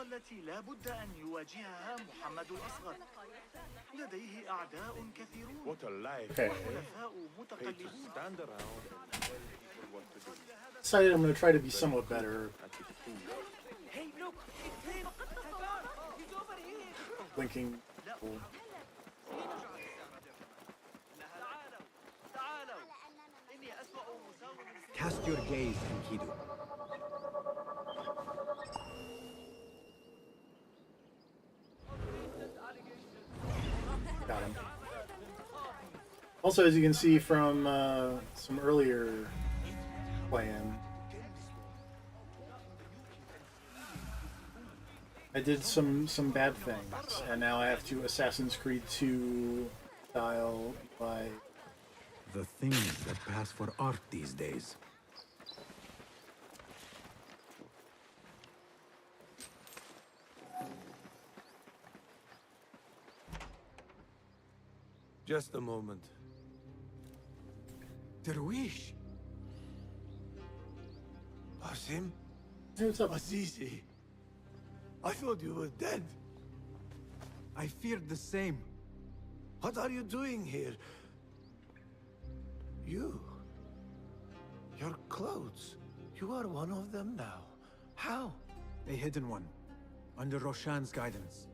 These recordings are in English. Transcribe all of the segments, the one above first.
التي لا بد أن يواجهها محمد الأصغر. لديه أعداء كثيرون وحلفاء متقلبون. Decided I'm going to try to be somewhat better. Hey, look, it's him! He's over here! Linking. Cast your gaze, Enkidu. Got him. Also, as you can see from some earlier playing, I did some bad things, and now I have to Assassin's Creed 2 style by The things that pass for art these days. Just a moment. Darwish! Basim? Hey, what's up? Azizi! I thought you were dead. I feared the same. What are you doing here? You... Your clothes. You are one of them now. How? A hidden one. Under Roshan's guidance.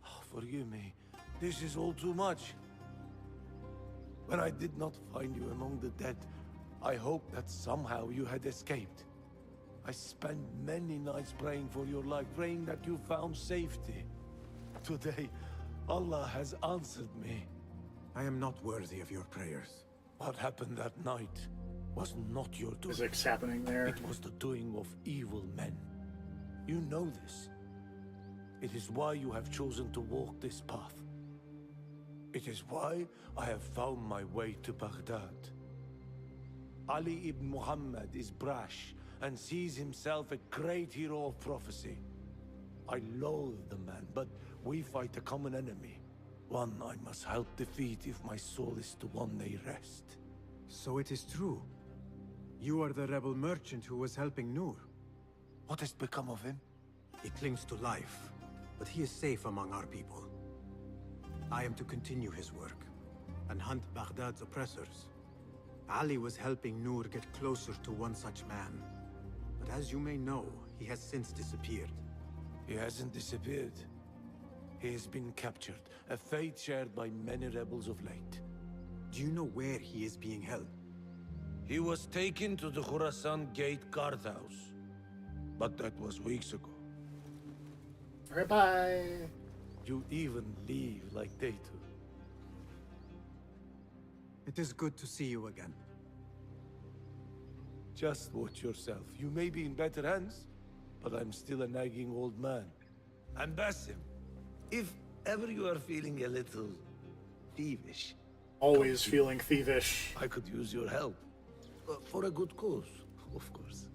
Oh, forgive me. This is all too much. When I did not find you among the dead, I hoped that somehow you had escaped. I spent many nights praying for your life, praying that you found safety. Today, Allah has answered me. I am not worthy of your prayers. What happened that night was not your doing. Physics happening there. It was the doing of evil men. You know this. It is why you have chosen to walk this path. It is why I have found my way to Baghdad. Ali ibn Muhammad is brash and sees himself a great hero of prophecy. I loathe the man, but we fight a common enemy. One I must help defeat if my soul is to one day rest. So it is true. You are the rebel merchant who was helping Nur. What has become of him? He clings to life, but he is safe among our people. I am to continue his work and hunt Baghdad's oppressors. Ali was helping Nur get closer to one such man. But as you may know, he has since disappeared. He hasn't disappeared. He has been captured, a fate shared by many rebels of late. Do you know where he is being held? He was taken to the Khurasan Gate guardhouse. But that was weeks ago. Alright, bye. You even leave like they do. It is good to see you again. Just watch yourself. You may be in better hands, but I'm still a nagging old man. And Basim, if ever you are feeling a little thievish, Always feeling thievish. I could use your help. For a good cause, of course.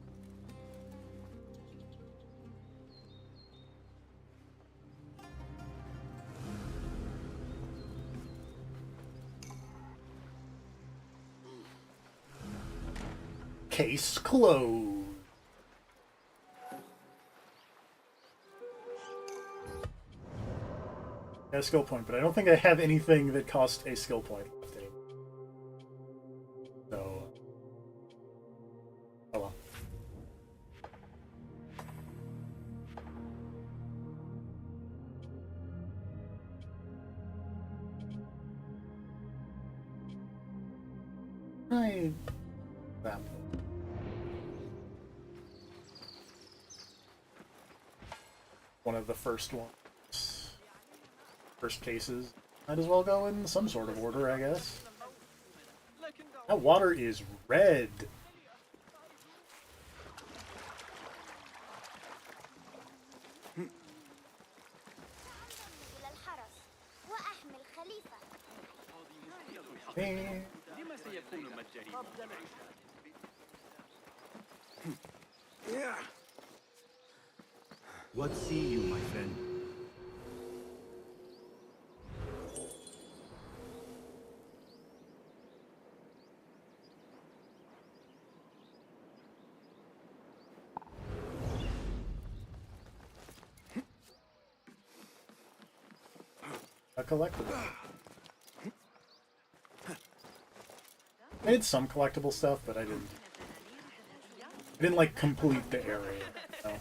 Case closed. Got a skill point, but I don't think I have anything that costs a skill point left anymore. So, oh well. Right. That. One of the first ones. First cases. Might as well go in some sort of order, I guess. That water is red. Yeah. What see you, my friend? a collectible. I did some collectible stuff, but I didn't like complete the area. No. A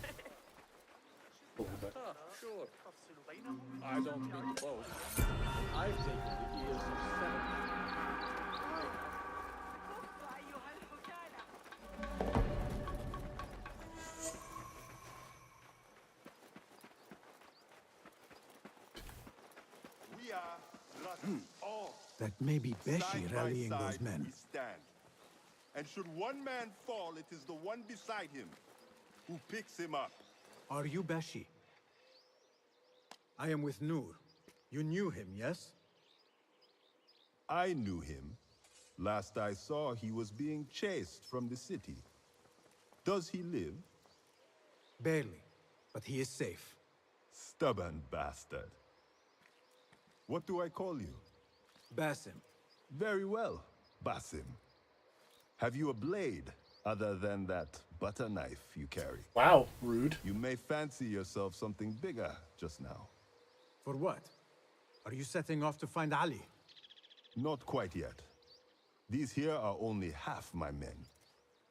little bit. Sure. I don't mean to boast. I've taken the ears of 7. We are all That may be Beshi side by rallying those side men. we stand. And should one man fall, it is the one beside him who picks him up. Are you Beshi? I am with Nur. You knew him, yes? I knew him. Last I saw, he was being chased from the city. Does he live? Barely, but he is safe. Stubborn bastard. What do I call you? Basim. Very well, Basim. Have you a blade other than that butter knife you carry? Wow, rude. You may fancy yourself something bigger just now. For what? Are you setting off to find Ali? Not quite yet. These here are only half my men.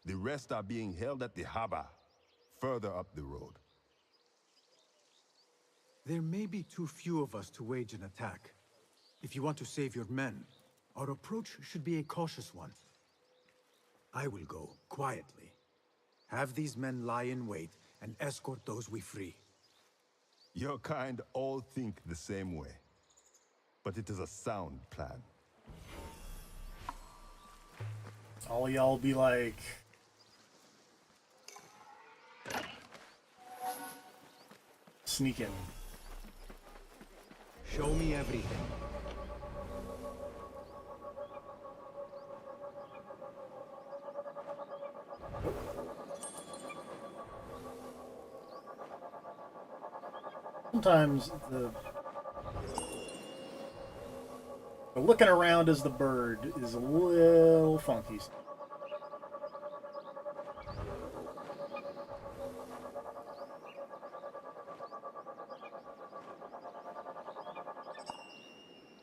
The rest are being held at the harbor, further up the road. There may be too few of us to wage an attack. If you want to save your men, our approach should be a cautious one. I will go quietly. Have these men lie in wait and escort those we free. Your kind all think the same way. But it is a sound plan. All y'all be like... sneaking. Show me everything. Sometimes the looking around as the bird is a little funky.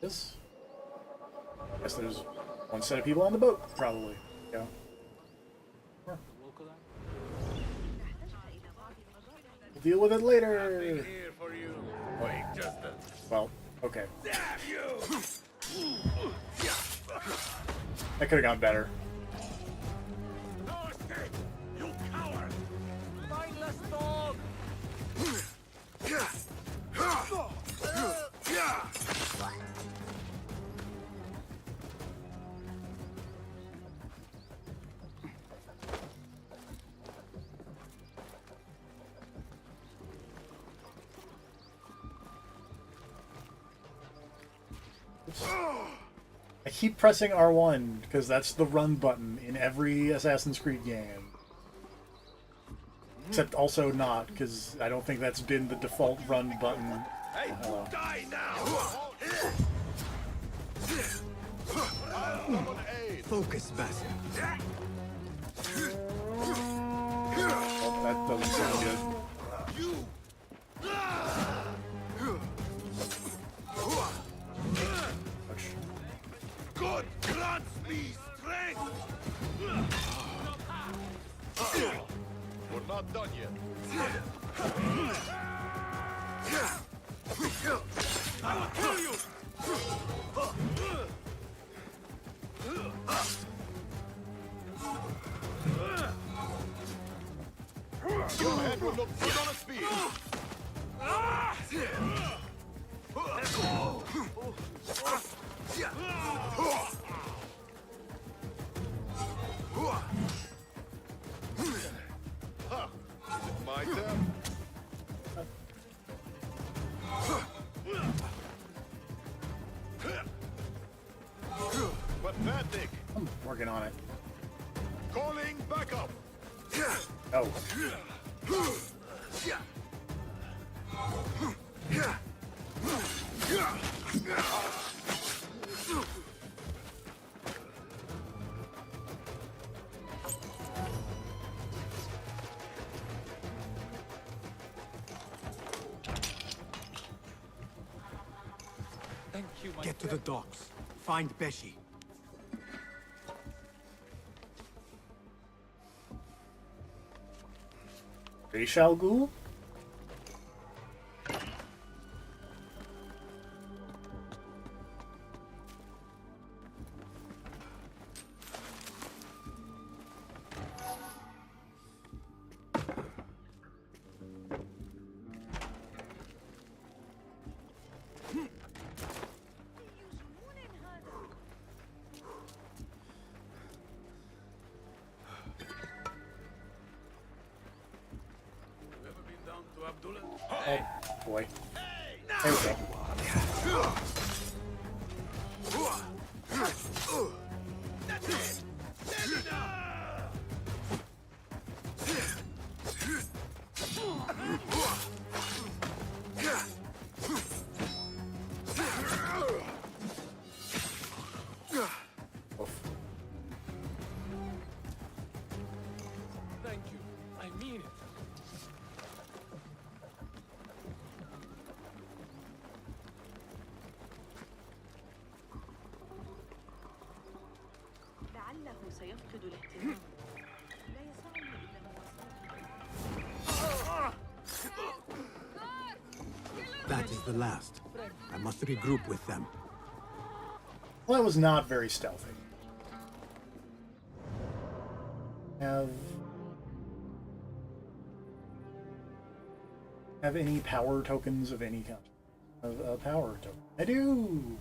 This, I guess there's one set of people on the boat, probably. Yeah. We'll deal with it later. Here for you. Wait, just a... Well, okay. Damn you! That could have gone better. No escape! You coward! Mindless dog! I keep pressing R1 because that's the run button in every Assassin's Creed game. Except also not, because I don't think that's been the default run button. Hey, die now! Focus, Basim. Oh, that doesn't sound good. Ouch. God grants me strength! We're not done yet. I will kill you! Your head will look good on a spear. Huh. Is it my turn? Pathetic. I'm working on it. Calling backup. Oh. Thank Get to the docks. Find Beshi. Rishal Ghul? Oh, boy. There we go. Oof. Thank you. I mean it. لعله سيفقد الاهتمام. لا يسعني إلا That is the last. I must regroup with them. Well, that was not very stealthy. Have any power tokens of any kind? A power token. I do!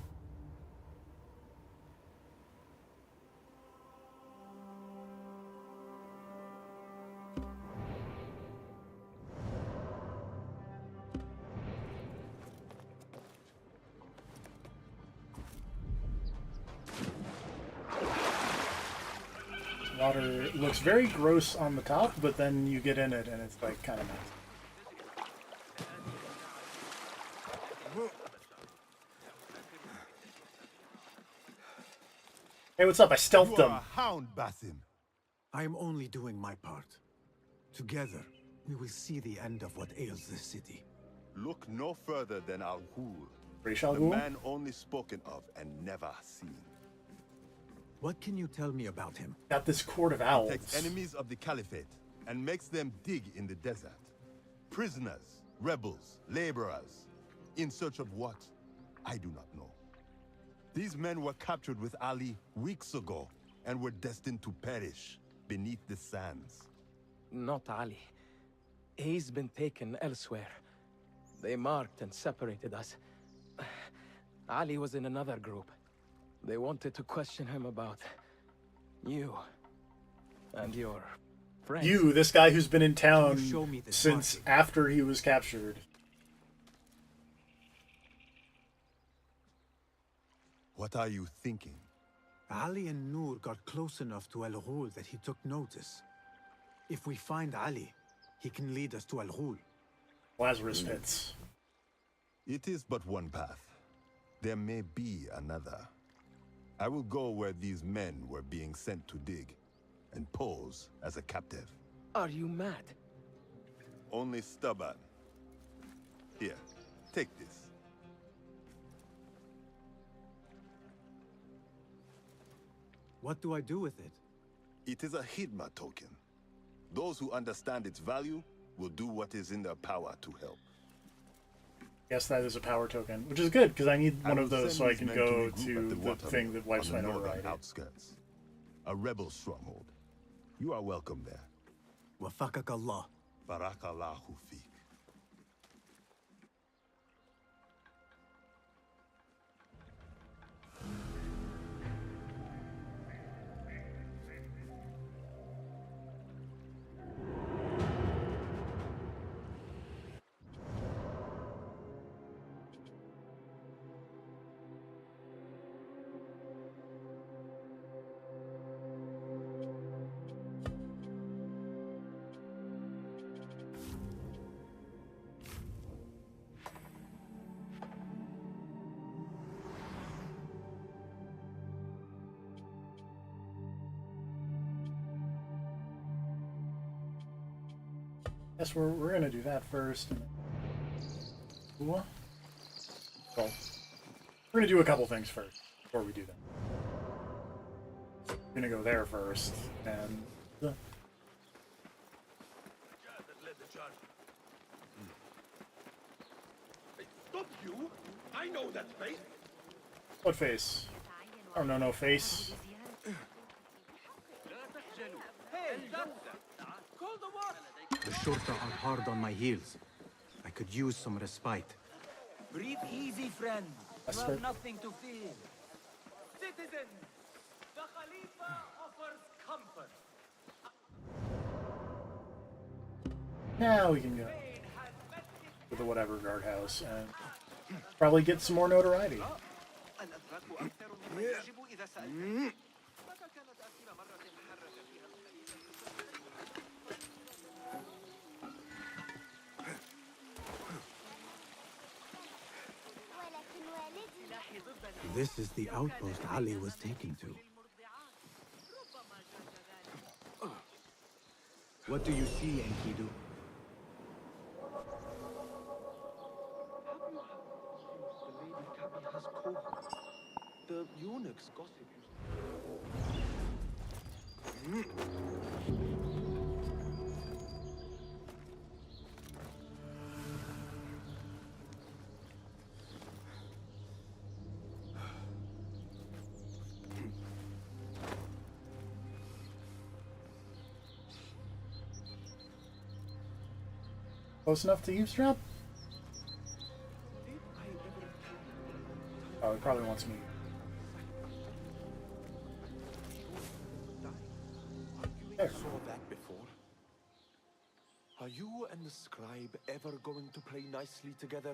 Water looks very gross on the top, but then you get in it and it's like kind of nice. Hey, what's up? I stealthed You them. are a hound, Basim. I am only doing my part. Together, we will see the end of what ails this city. Look no further than Al-Ghul, Rishal the Ghul? man only spoken of and never seen. What can you tell me about him? Got this court of owls. Takes enemies of the Caliphate and makes them dig in the desert. Prisoners, rebels, laborers. In search of what? I do not know. These men were captured with Ali weeks ago and were destined to perish beneath the sands. Not Ali. He's been taken elsewhere. They marked and separated us. Ali was in another group. They wanted to question him about you and your friends. You, this guy who's been in town Can you show me this since marking? after he was captured. What are you thinking? Ali and Noor got close enough to Al-Ghul that he took notice. If we find Ali, he can lead us to Al-Ghul. Lazarus pits. It is but one path. There may be another. I will go where these men were being sent to dig and pose as a captive. Are you mad? Only stubborn. Here, take this. What do I do with it? It is a Hidma token. Those who understand its value will do what is in their power to help. Yes, that is a power token, which is good because I need one I of will those send so I these can men go regroup at to the watermill thing that wipes on my the northern override. outskirts. A rebel stronghold. You are welcome there. Wafakak Allah. Barakallahu feek. Guess we're gonna do that first. What? Well, We're gonna do a couple things first before we do that. We're gonna go there first, and Stop you! I know that face! what face? Oh no, no face. The Shorta are hard on my heels. I could use some respite. Breathe easy, friend. You That's have fair. nothing to fear. Citizens, the Khalifa offers comfort. Now we can go to the whatever guardhouse and probably get some more notoriety. الأدراك أكثر مما يجب إذا سألت. متى كانت آخر مرة تحرك فيها الخليفة؟ This is the outpost Ali was taken to. What do you see, Enkidu? The Lady Tabby has cohorts. The eunuchs gossip. Close enough to eavesdrop? Oh, he probably wants me. There. Saw that before. Are you and the scribe ever going to play nicely together?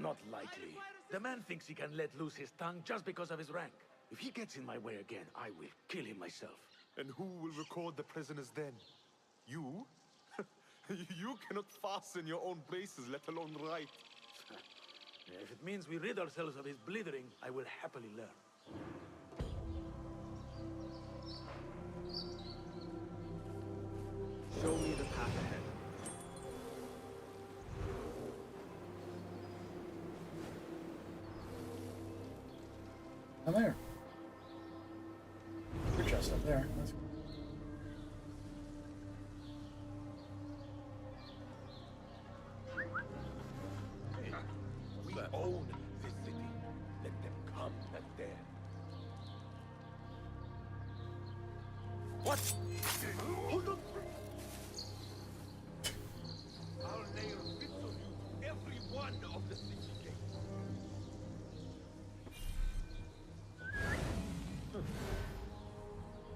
Not likely. The man thinks he can let loose his tongue just because of his rank. If he gets in my way again, I will kill him myself. And who will record the prisoners then? You? You cannot fasten your own braces, let alone write. If it means we rid ourselves of his blithering, I will happily learn. Show me the path ahead. I'm there. Your chest up there. That's cool. We own this city. Let them come and dare. What? Hold on! I'll nail bits of you to every one of the city gates.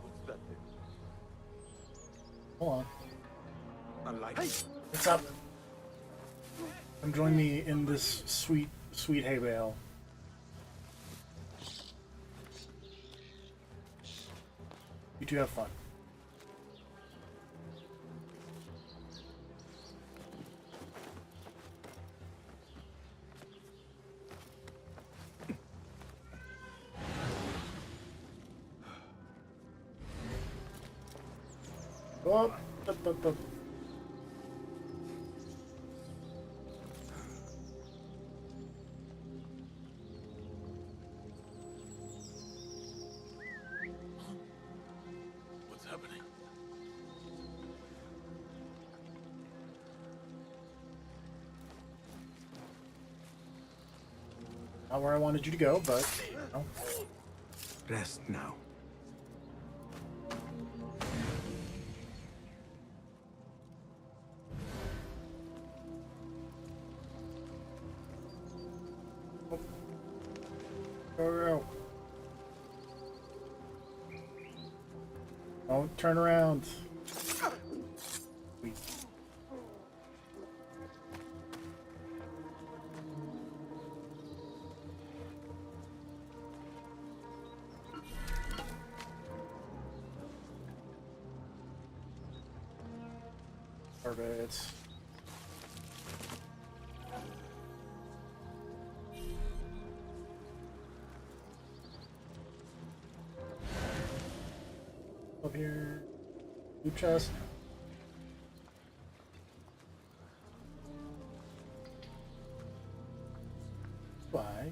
What's that thing? Hold on. Unlike What's up? Come join me in this sweet, sweet hay bale. You two have fun. Oh, up. What's happening? Not where I wanted you to go, but you know. Rest now. Go. Don't turn around. Sweet. Perfect. Up here. Loot chest. Why?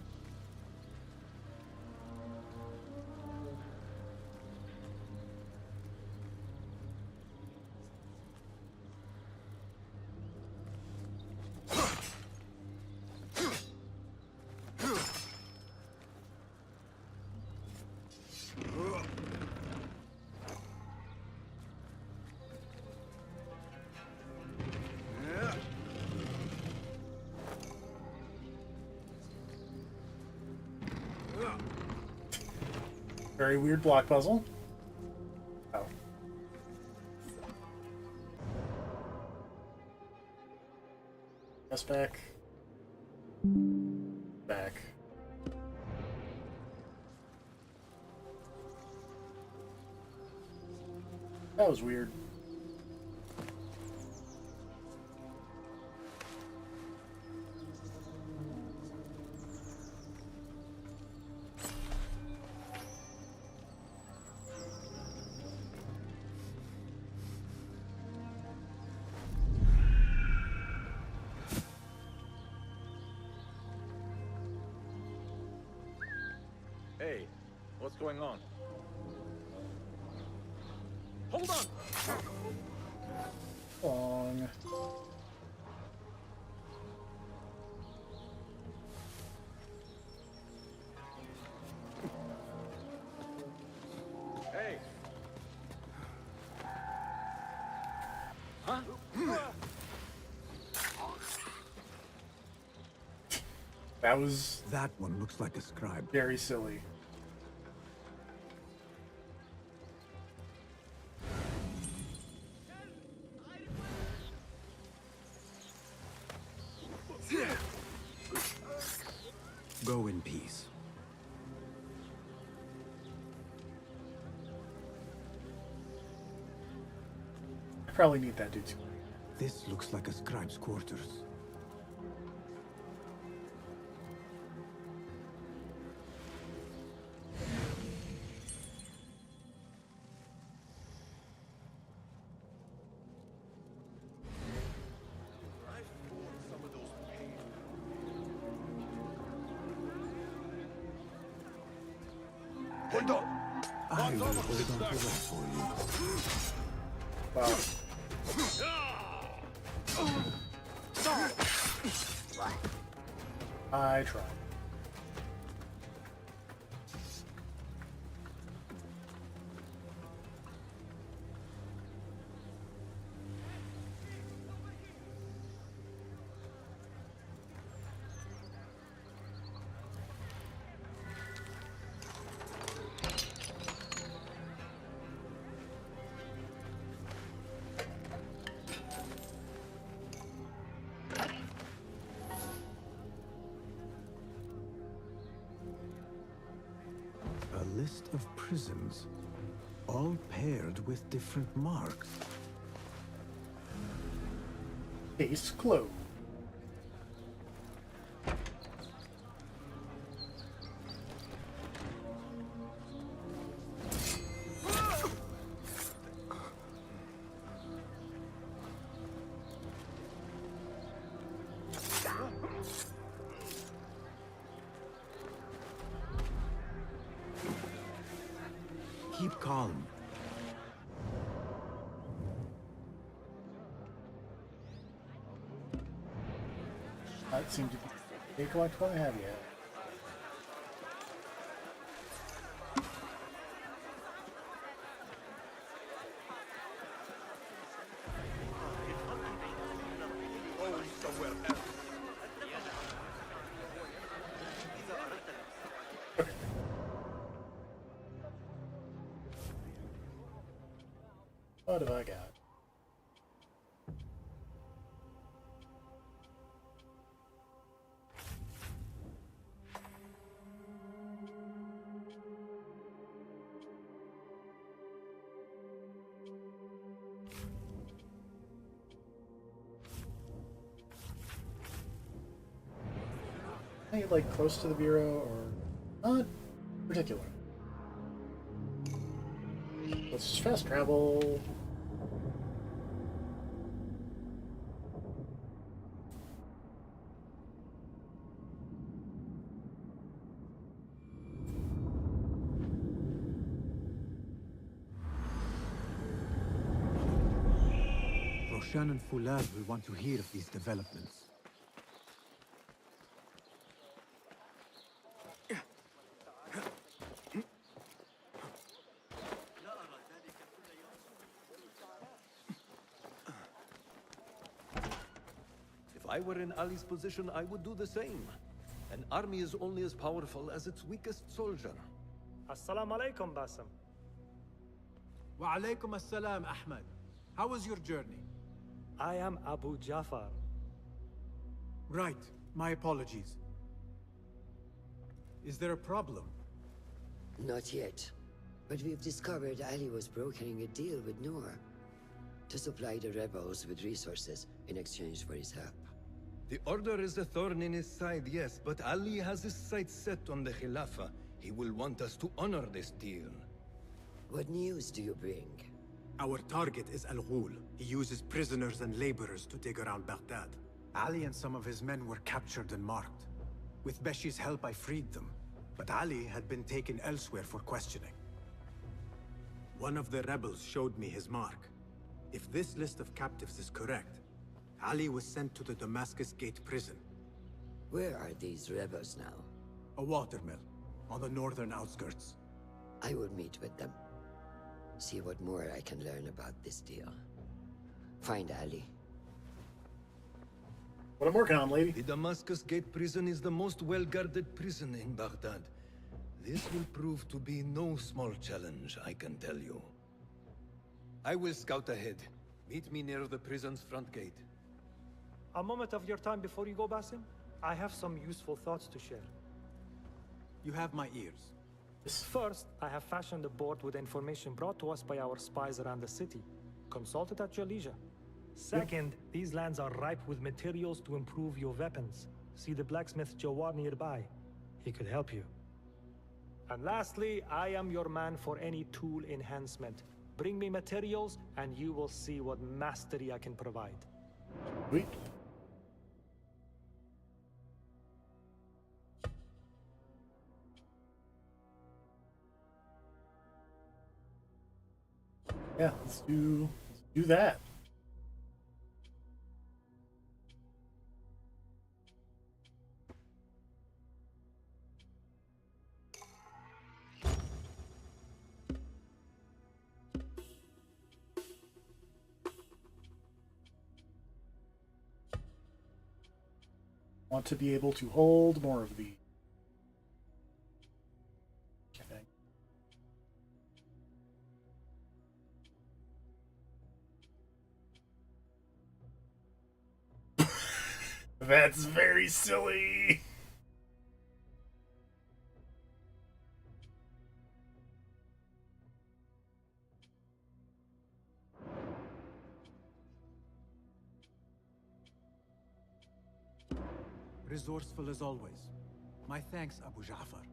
Very weird block puzzle. Oh. Press back. Back. That was weird. Hey, what's going on? Hold on! Long. Hey! Huh? That was That one looks like a scribe. very silly. Go in peace. I probably need that dude too. This looks like a scribe's quarters. I will hold on to that for you. Wow. I tried. A list of prisons, all paired with different marks. Case closed. Keep calm. That seemed to be. Hey, collect what I have yet. What have I got? Are you like close to the bureau or not particular? Let's just fast travel. Roshan and Fulad will want to hear of these developments. If I were in Ali's position, I would do the same. An army is only as powerful as its weakest soldier. Assalamu alaikum, Basim. Wa alaykum assalam, Ahmed. How was your journey? I am Abu Jafar. Right. My apologies. Is there a problem? Not yet. But we've discovered Ali was brokering a deal with Noor to supply the rebels with resources in exchange for his help. The Order is a thorn in his side, yes, but Ali has his sights set on the Khilafah. He will want us to honor this deal. What news do you bring? Our target is Al Ghul. He uses prisoners and laborers to dig around Baghdad. Ali and some of his men were captured and marked. With Beshi's help, I freed them. But Ali had been taken elsewhere for questioning. One of the rebels showed me his mark. If this list of captives is correct, Ali was sent to the Damascus Gate prison. Where are these rebels now? A watermill, on the northern outskirts. I will meet with them. See what more I can learn about this deal. Find Ali. What I'm working on, lady. The Damascus Gate prison is the most well-guarded prison in Baghdad. This will prove to be no small challenge, I can tell you. I will scout ahead. Meet me near the prison's front gate. A moment of your time before you go, Basim. I have some useful thoughts to share. You have my ears. First, I have fashioned a board with information brought to us by our spies around the city. Consult it at your leisure. Second, these lands are ripe with materials to improve your weapons. See the blacksmith Jawar nearby. He could help you. And lastly, I am your man for any tool enhancement. Bring me materials, and you will see what mastery I can provide. Sweet. Yeah, let's do that. Want to be able to hold more of the That's very silly. Resourceful as always. My thanks, Abu Ja'far.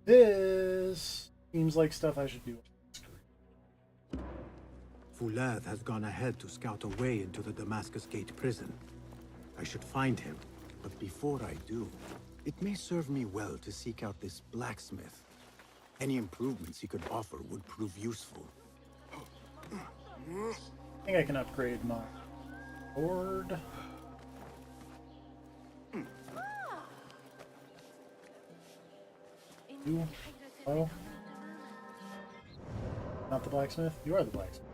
This seems like stuff I should do. Fulath has gone ahead to scout a way into the Damascus Gate prison. I should find him, but before I do, it may serve me well to seek out this blacksmith. Any improvements he could offer would prove useful. I think I can upgrade my sword. You? Oh? Not the blacksmith? You are the blacksmith.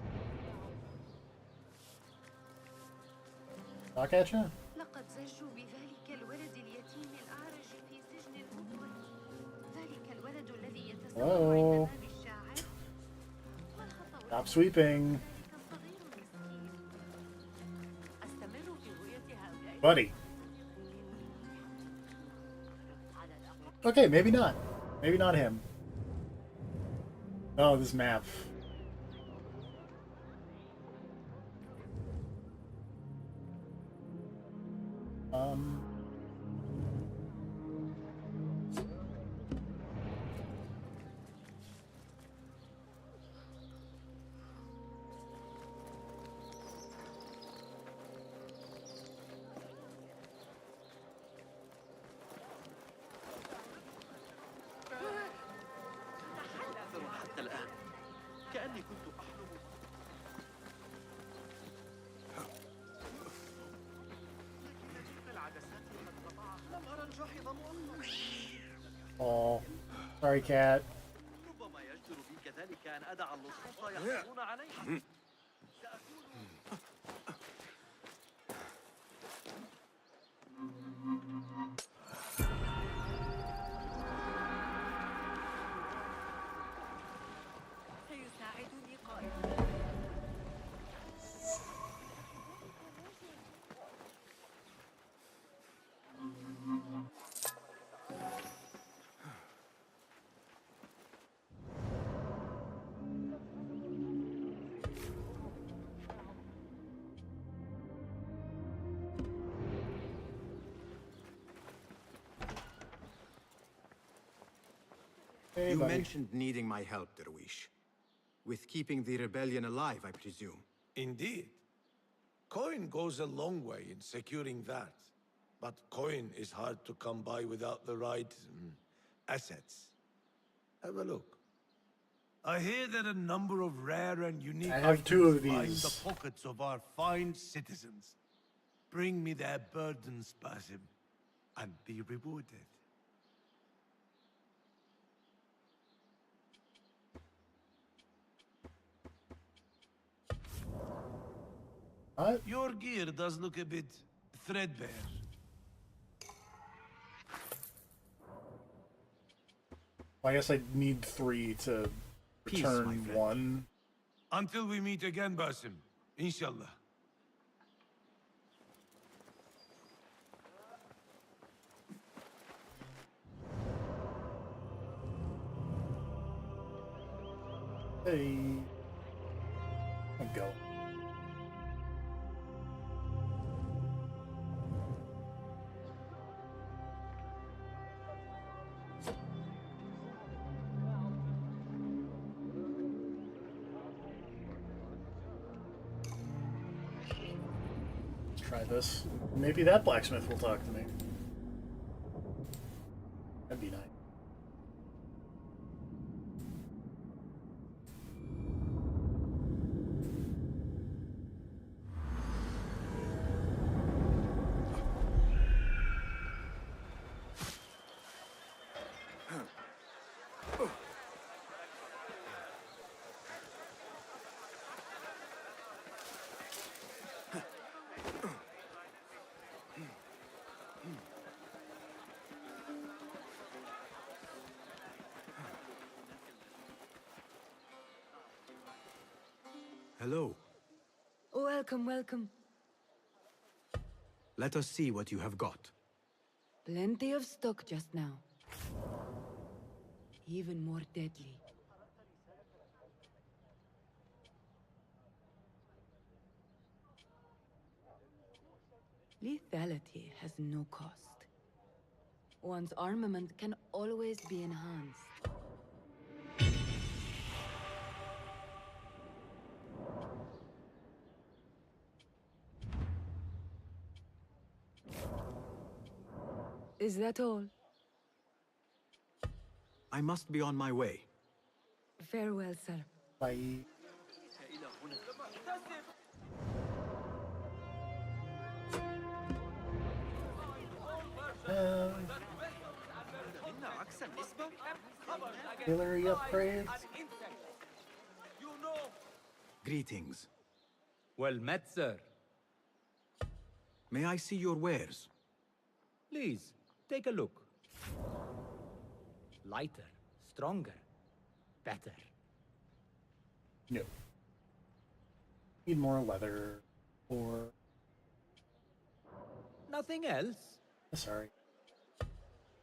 Talk at you? لقد زجوا بذلك الولد اليتيم الأعرج في سجن الهدوء. ذلك الولد الذي يتسبب Hello? عند باب الشاعر. Stop sweeping. أستمر في رؤية هؤلاء. Buddy. Okay, maybe not. Maybe not him. Oh, this map. حتى الآن كأني كنت أحلم Oh, sorry, cat. ربما يجدر بي كذلك أن أدع اللصوص يحصلون عليها. سيساعدني قائد. Hey, You buddy. mentioned needing my help, Derwish. With keeping the rebellion alive, I presume. Indeed. Coin goes a long way in securing that. But coin is hard to come by without the right assets. Have a look. I hear that a number of rare and unique I have two of items line these. the pockets of our fine citizens. Bring me their burdens, Basim, and be rewarded. What? Your gear does look a bit threadbare. Well, I guess I need 3 to Peace, my return friend. 1. Until we meet again, Basim. Inshallah. Hey. Go. Let's try this. Maybe that blacksmith will talk to me. That'd be nice. Hello. Welcome, welcome. Let us see what you have got. Plenty of stock just now. Even more deadly. Lethality has no cost. One's armament can always be enhanced. Is that all? I must be on my way. Farewell, sir. Bye. إن عكس النسبة. Artillery upgrades. Greetings. Well met, sir. May I see your wares? Please, take a look. Lighter, stronger, better. No. Need more leather. Or. Nothing else? Sorry.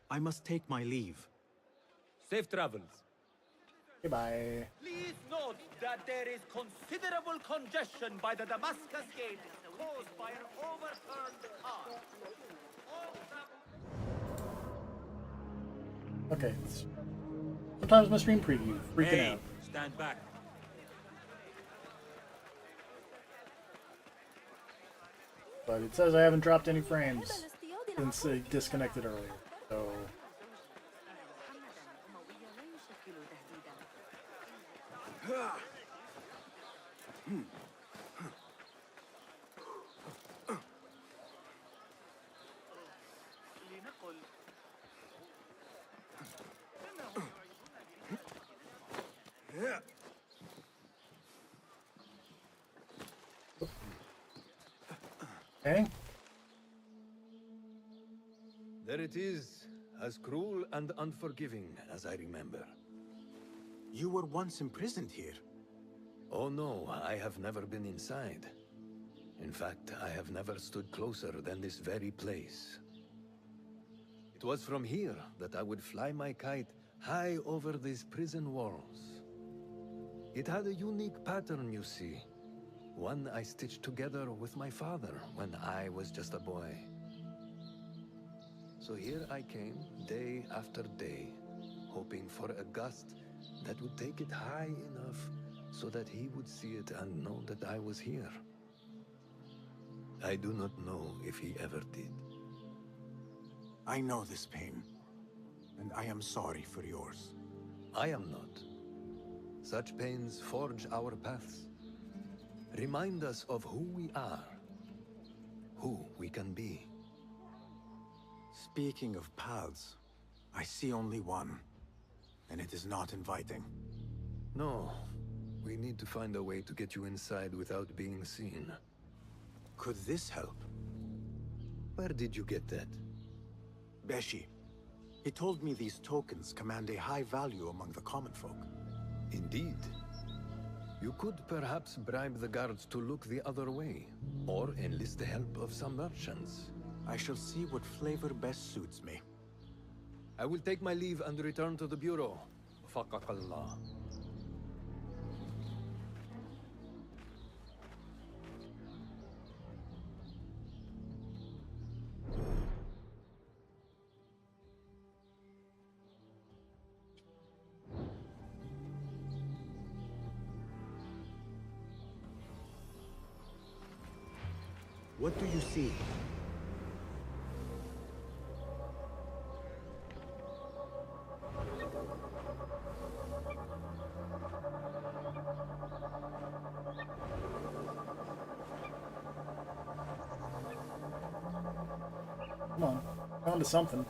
I must take my leave. Safe travels. Goodbye. Please note that there is considerable congestion by the Damascus Gate caused by an overturned car. Okay. Sometimes my stream preview. Freaking out. Stand back. But it says I haven't dropped any frames since it disconnected earlier. So. قل Okay. There it is, as cruel and unforgiving as I remember. You were once imprisoned here. Oh no, I have never been inside. In fact, I have never stood closer than this very place. It was from here that I would fly my kite high over these prison walls. It had a unique pattern, you see. One I stitched together with my father when I was just a boy. So here I came, day after day, hoping for a gust that would take it high enough so that he would see it and know that I was here. I do not know if he ever did. I know this pain, and I am sorry for yours. I am not. Such pains forge our paths. Remind us of who we are, who we can be. Speaking of paths, I see only one, and it is not inviting. No, we need to find a way to get you inside without being seen. Could this help? Where did you get that? Beshi. He told me these tokens command a high value among the common folk. Indeed. You could perhaps bribe the guards to look the other way, or enlist the help of some merchants. I shall see what flavor best suits me. I will take my leave and return to the Bureau. Faqaqallah. What do you see? Come on. Found to something.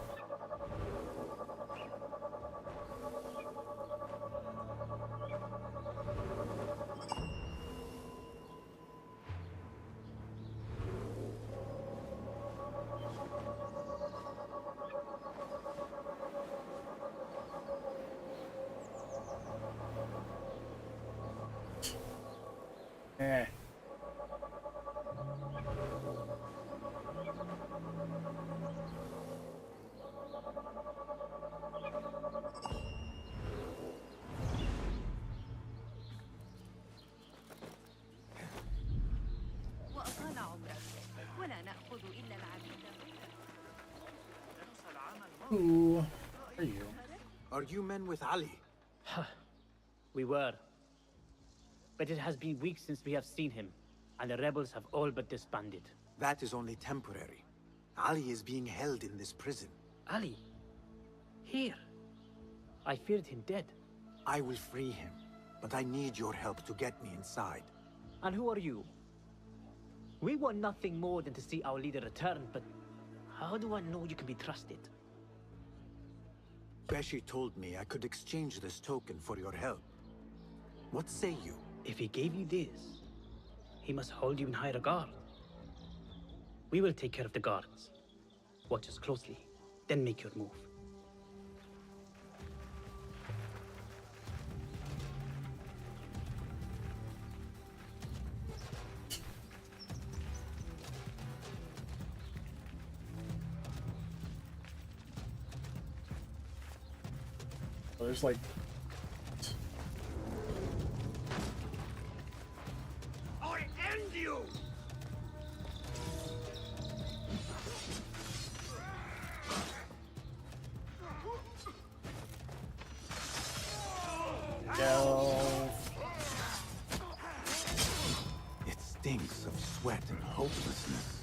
Eh. وأطال عمرك ولا نأخذ إلا العبيد. Who are you? Are you men with Ali? We were. But it has been weeks since we have seen him, and the rebels have all but disbanded. That is only temporary. Ali is being held in this prison. Ali? Here? I feared him dead. I will free him, but I need your help to get me inside. And who are you? We want nothing more than to see our leader return, but how do I know you can be trusted? Beshi told me I could exchange this token for your help. What say you? If he gave you this, he must hold you in high regard. We will take care of the guards. Watch us closely, then make your move. There's like... I end you! It stinks of sweat and hopelessness.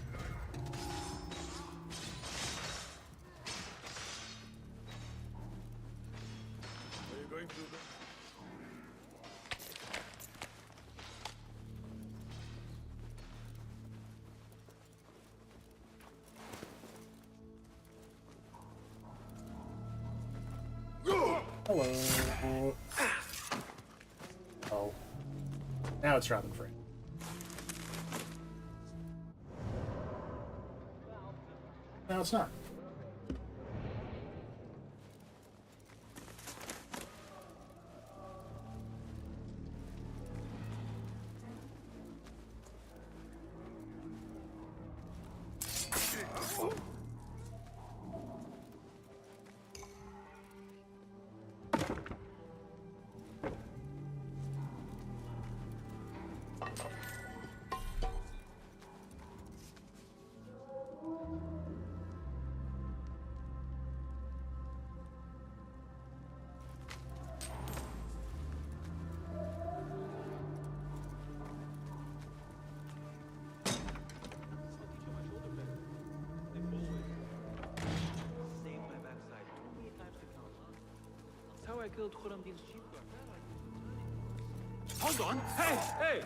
Are you going through them? Hello. Oh. Now it's dropping free. No, it's not. I killed Khurramdin's chief guard. Hold on! Hey! Hey!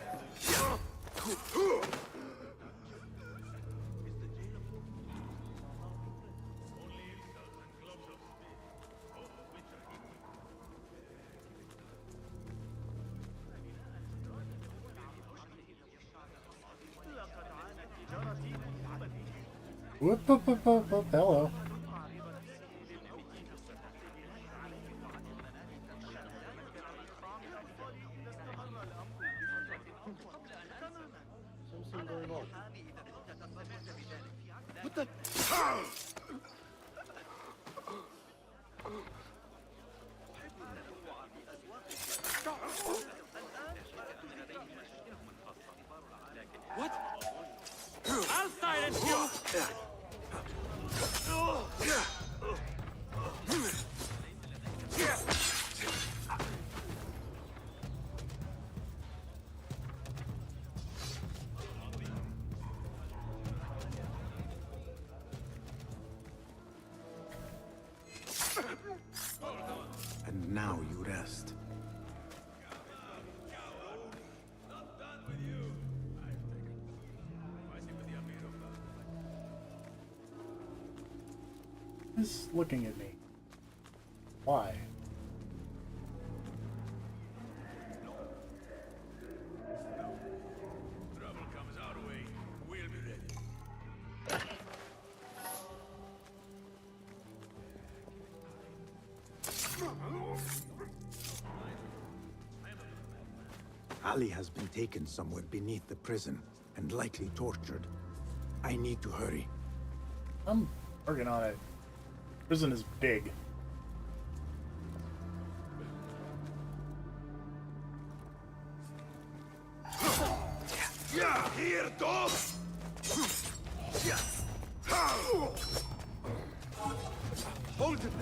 Whoop, whoop, whoop, whoop, whoop. Hello. What the? What? I'll silence you! And now you rest. He's looking at me. Why? Trouble comes our way, we'll be ready. Ali has been taken somewhere beneath the prison and likely tortured. I need to hurry. I'm working on it. Prison is big. Yeah, here, dog! Hold it!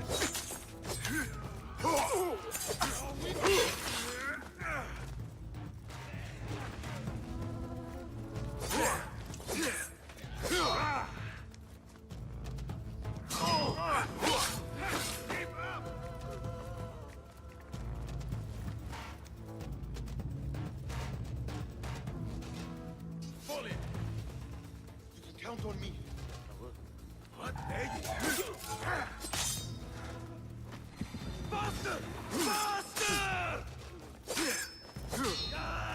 Count on me. What? Hey! Faster! Faster!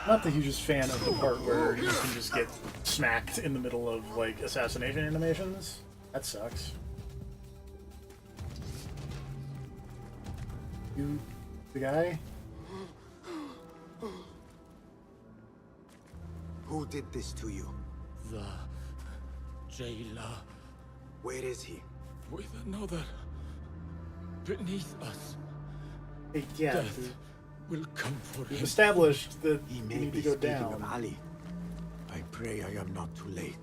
Not the hugest fan of the part where you can just get smacked in the middle of, like, assassination animations. That sucks. You... the guy? Who did this to you? The jailer. Where is he? With another. Beneath us. Hey, yeah. Death will come for We've him. established that He you may need be to go speaking down. of Ali. I pray I am not too late.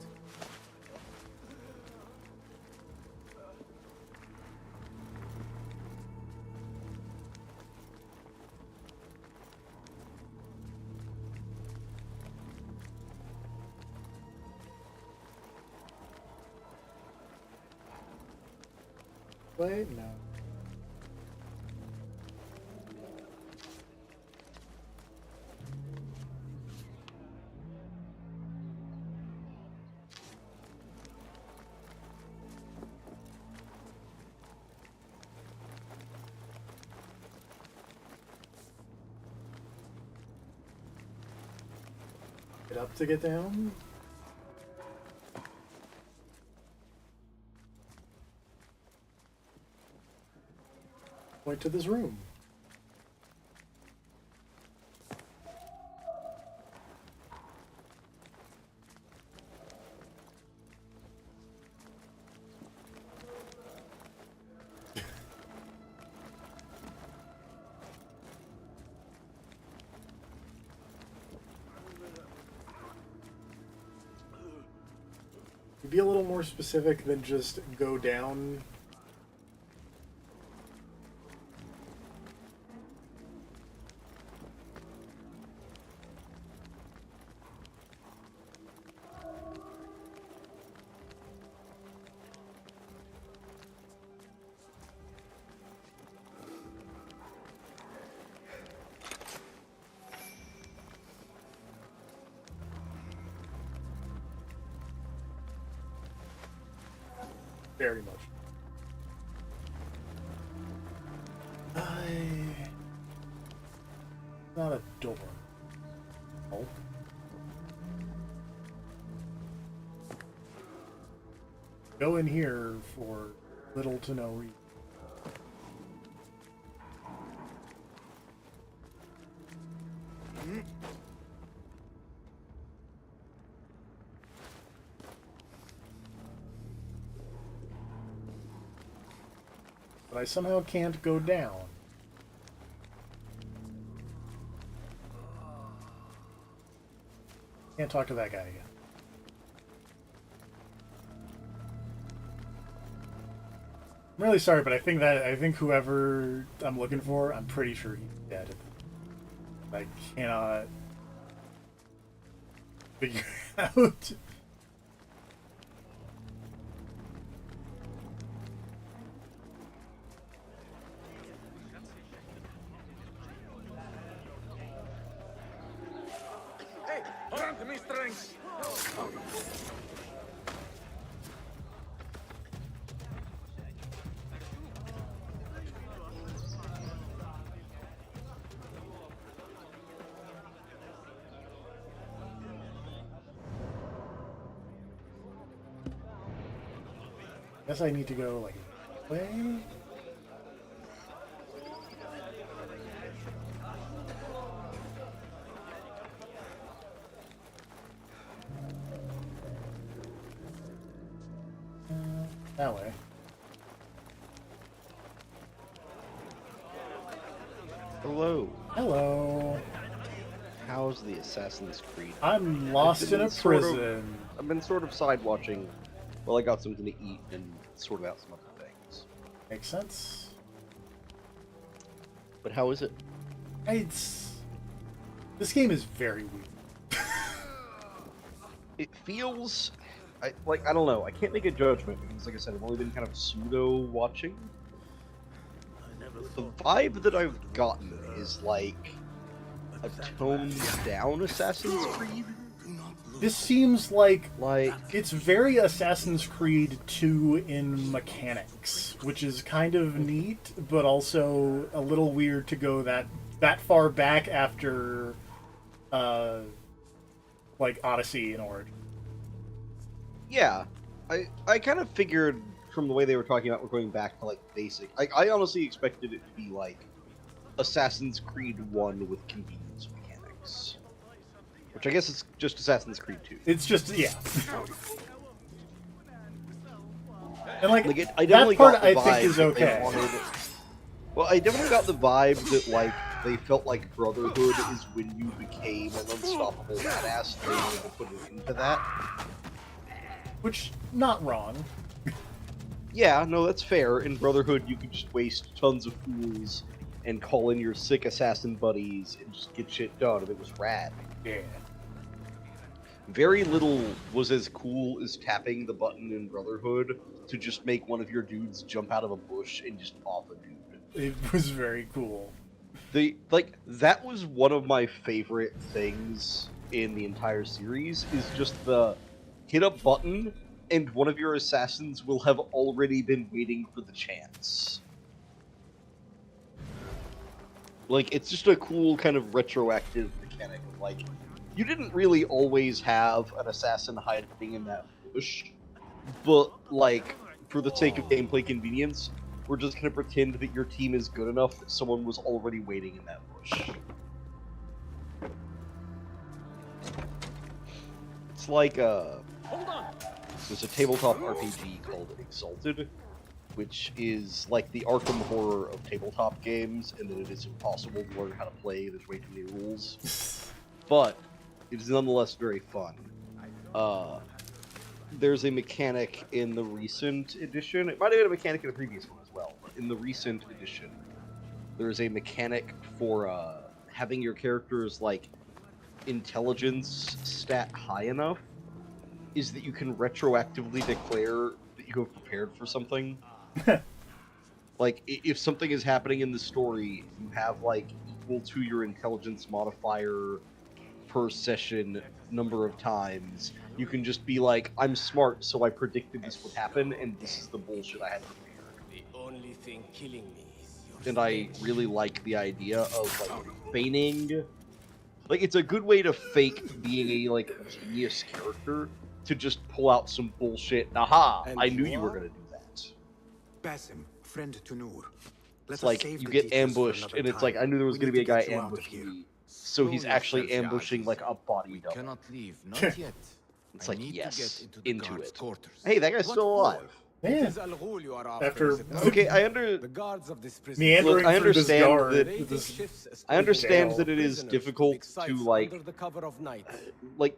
Wait, no. up to get down. Point to this room. Be a little more specific than just go down. Very much. Not a door. Oh. Go in here for little to no reason. But I somehow can't go down. Can't talk to that guy again. I'm really sorry, but I think whoever I'm looking for, I'm pretty sure he's dead. I cannot figure it out. Grant me strength! Guess I need to go like this way. That way. Hello. Hello. How's the Assassin's Creed? I'm lost in a prison. I've been sort of side watching while I got something to eat and sort out some other things. Makes sense. But how is it? This game is very weird. It feels I don't know. I can't make a judgment because, like I said, I've only been kind of pseudo watching. The vibe that I've gotten is like a toned down Assassin's Creed. This seems like it's very Assassin's Creed 2 in mechanics, which is kind of neat, but also a little weird to go that far back after like Odyssey and Origin. Yeah, I kind of figured from the way they were talking about we're going back to like basic. I honestly expected it to be like Assassin's Creed 1 with convenience mechanics. Which I guess it's just Assassin's Creed 2. It's just, yeah. And like I definitely that part got the I vibe think is that they okay. Well, I definitely got the vibe that like they felt like Brotherhood is when you became an unstoppable badass. They wanted to put it into that. Which, not wrong. Yeah, no, that's fair. In Brotherhood, you could just waste tons of fools and call in your sick assassin buddies and just get shit done, and it was rad. Yeah. Very little was as cool as tapping the button in Brotherhood to just make one of your dudes jump out of a bush and just off a dude. It was very cool. That was one of my favorite things in the entire series, is just the hit a button and one of your assassins will have already been waiting for the chance. Like, it's just a cool kind of retroactive mechanic of, like, you didn't really always have an assassin hiding in that bush, but, like, for the sake of gameplay convenience, we're just gonna pretend that your team is good enough that someone was already waiting in that bush. It's like, there's a tabletop RPG called Exalted, which is like the Arkham Horror of tabletop games, and that it is impossible to learn how to play, there's way too many rules. But it is nonetheless very fun. There's a mechanic in the recent edition, it might have been a mechanic in the previous one as well, but in the recent edition, there's a mechanic for having your character's, like, intelligence stat high enough, is that you can retroactively declare that you have prepared for something. Like, if something is happening in the story, you have, like, equal to your intelligence modifier per session number of times, you can just be like, I'm smart, so I predicted this would happen, and this is the bullshit I had prepared. The only thing killing me is And I really like the idea of, like, feigning. Like, it's a good way to fake being a, like, genius character, to just pull out some bullshit. Aha! I knew you were gonna do that. Basim, friend to Noor. It's like, you get ambushed, and it's like, I knew there was gonna be a guy ambushing me. So he's actually ambushing, like, a body double. cannot leave, not yet. It's like, yes, into it. Quarters. Hey, that guy's still alive. Yeah. After Okay, the guards of this prison. meandering Look, I through this understand guard, that this I understand jail. that it is difficult to, like,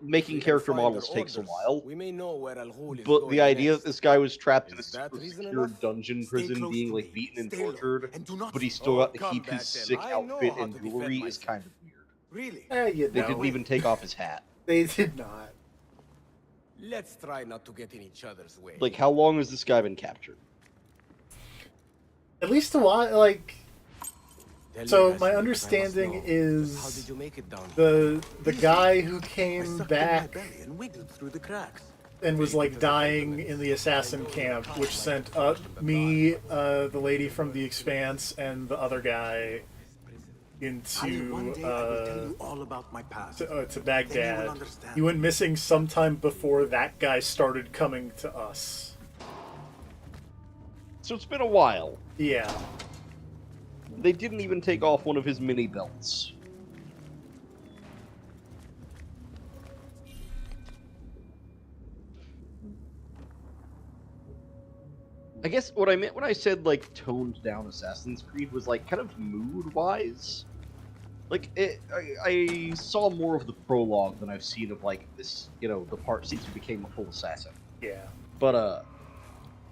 making character models takes a while. We may know where Al Ghul is But going the idea next. that this guy was trapped in a Is that super reason secure enough? dungeon prison, close being, to like, me. beaten and Stay low, tortured, and do not but he still got to come keep back his then. sick I know outfit how and to defend jewelry is myself. kind of weird. Really? You They know, didn't even take off his hat. They did not. Let's try not to get in each other's way. Like, how long has this guy been captured? At least a while, like... Tell So me, my Basim, understanding I must know. is How did you make it down here? the guy who I came sucked in my back belly and wiggled through the cracks. and was like dying in the assassin camp, which sent me, the lady from the Expanse, and the other guy Ali, one into day I will tell you all about my past. to Then you Baghdad. will understand. He went missing sometime before that guy started coming to us. So it's been a while. Yeah. They didn't even take off one of his mini belts. I guess what I meant when I said, like, toned down Assassin's Creed was, like, kind of mood-wise. Like, I saw more of the prologue than I've seen of, like, this, you know, the part since you became a full assassin. Yeah. But,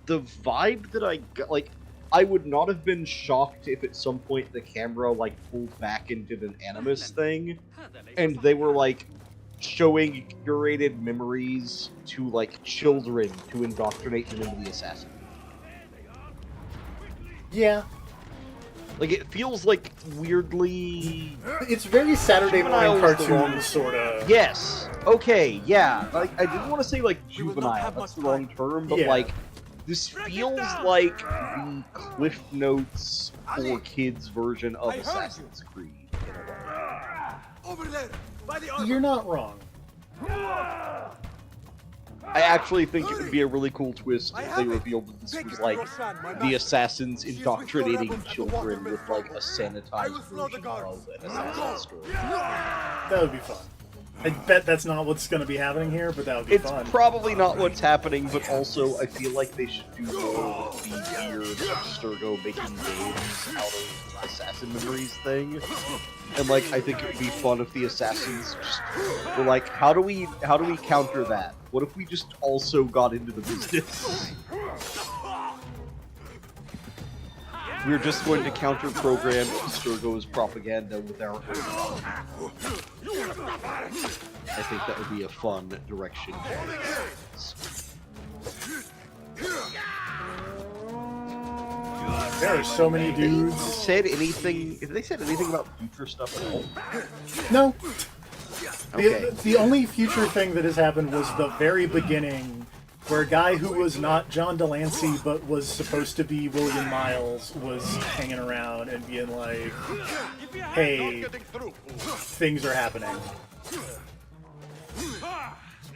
the vibe that I got, like, I would not have been shocked if at some point the camera, like, pulled back and did an Animus thing, and they were, like, showing curated memories to, like, children to indoctrinate them into the assassin. Yeah. Like, it feels like weirdly... It's very Saturday Juvenile morning is the wrong- cartoon, sort of. Yes. Okay, yeah. Like, I didn't want to say, like, juvenile, that's the wrong term, but, Yeah. like, this feels like the Cliff Notes for kids version of Assassin's Creed, in a way. Over there, by the You're not wrong. I actually think it would be a really cool twist if they revealed that this was, like, the assassins indoctrinating children with, like, a sanitized version of an assassin's story. That would be fun. I bet that's not what's going to be happening here, but that would be It's fun. probably not what's happening, but also I feel like they should do more with the weird Abstergo making games out of Assassin Memories thing. And, like, I think it would be fun if the assassins just were like, how do we counter that? What if we just also got into the business? We're just going to counter-program Abstergo's propaganda with our own. I think that would be a fun direction to There are so many dudes. Said anything? Have they said anything about future stuff at all? No. Okay. The only future thing that has happened was the very beginning, where a guy who was not John Delancey but was supposed to be William Miles was hanging around and being like, hey, things are happening.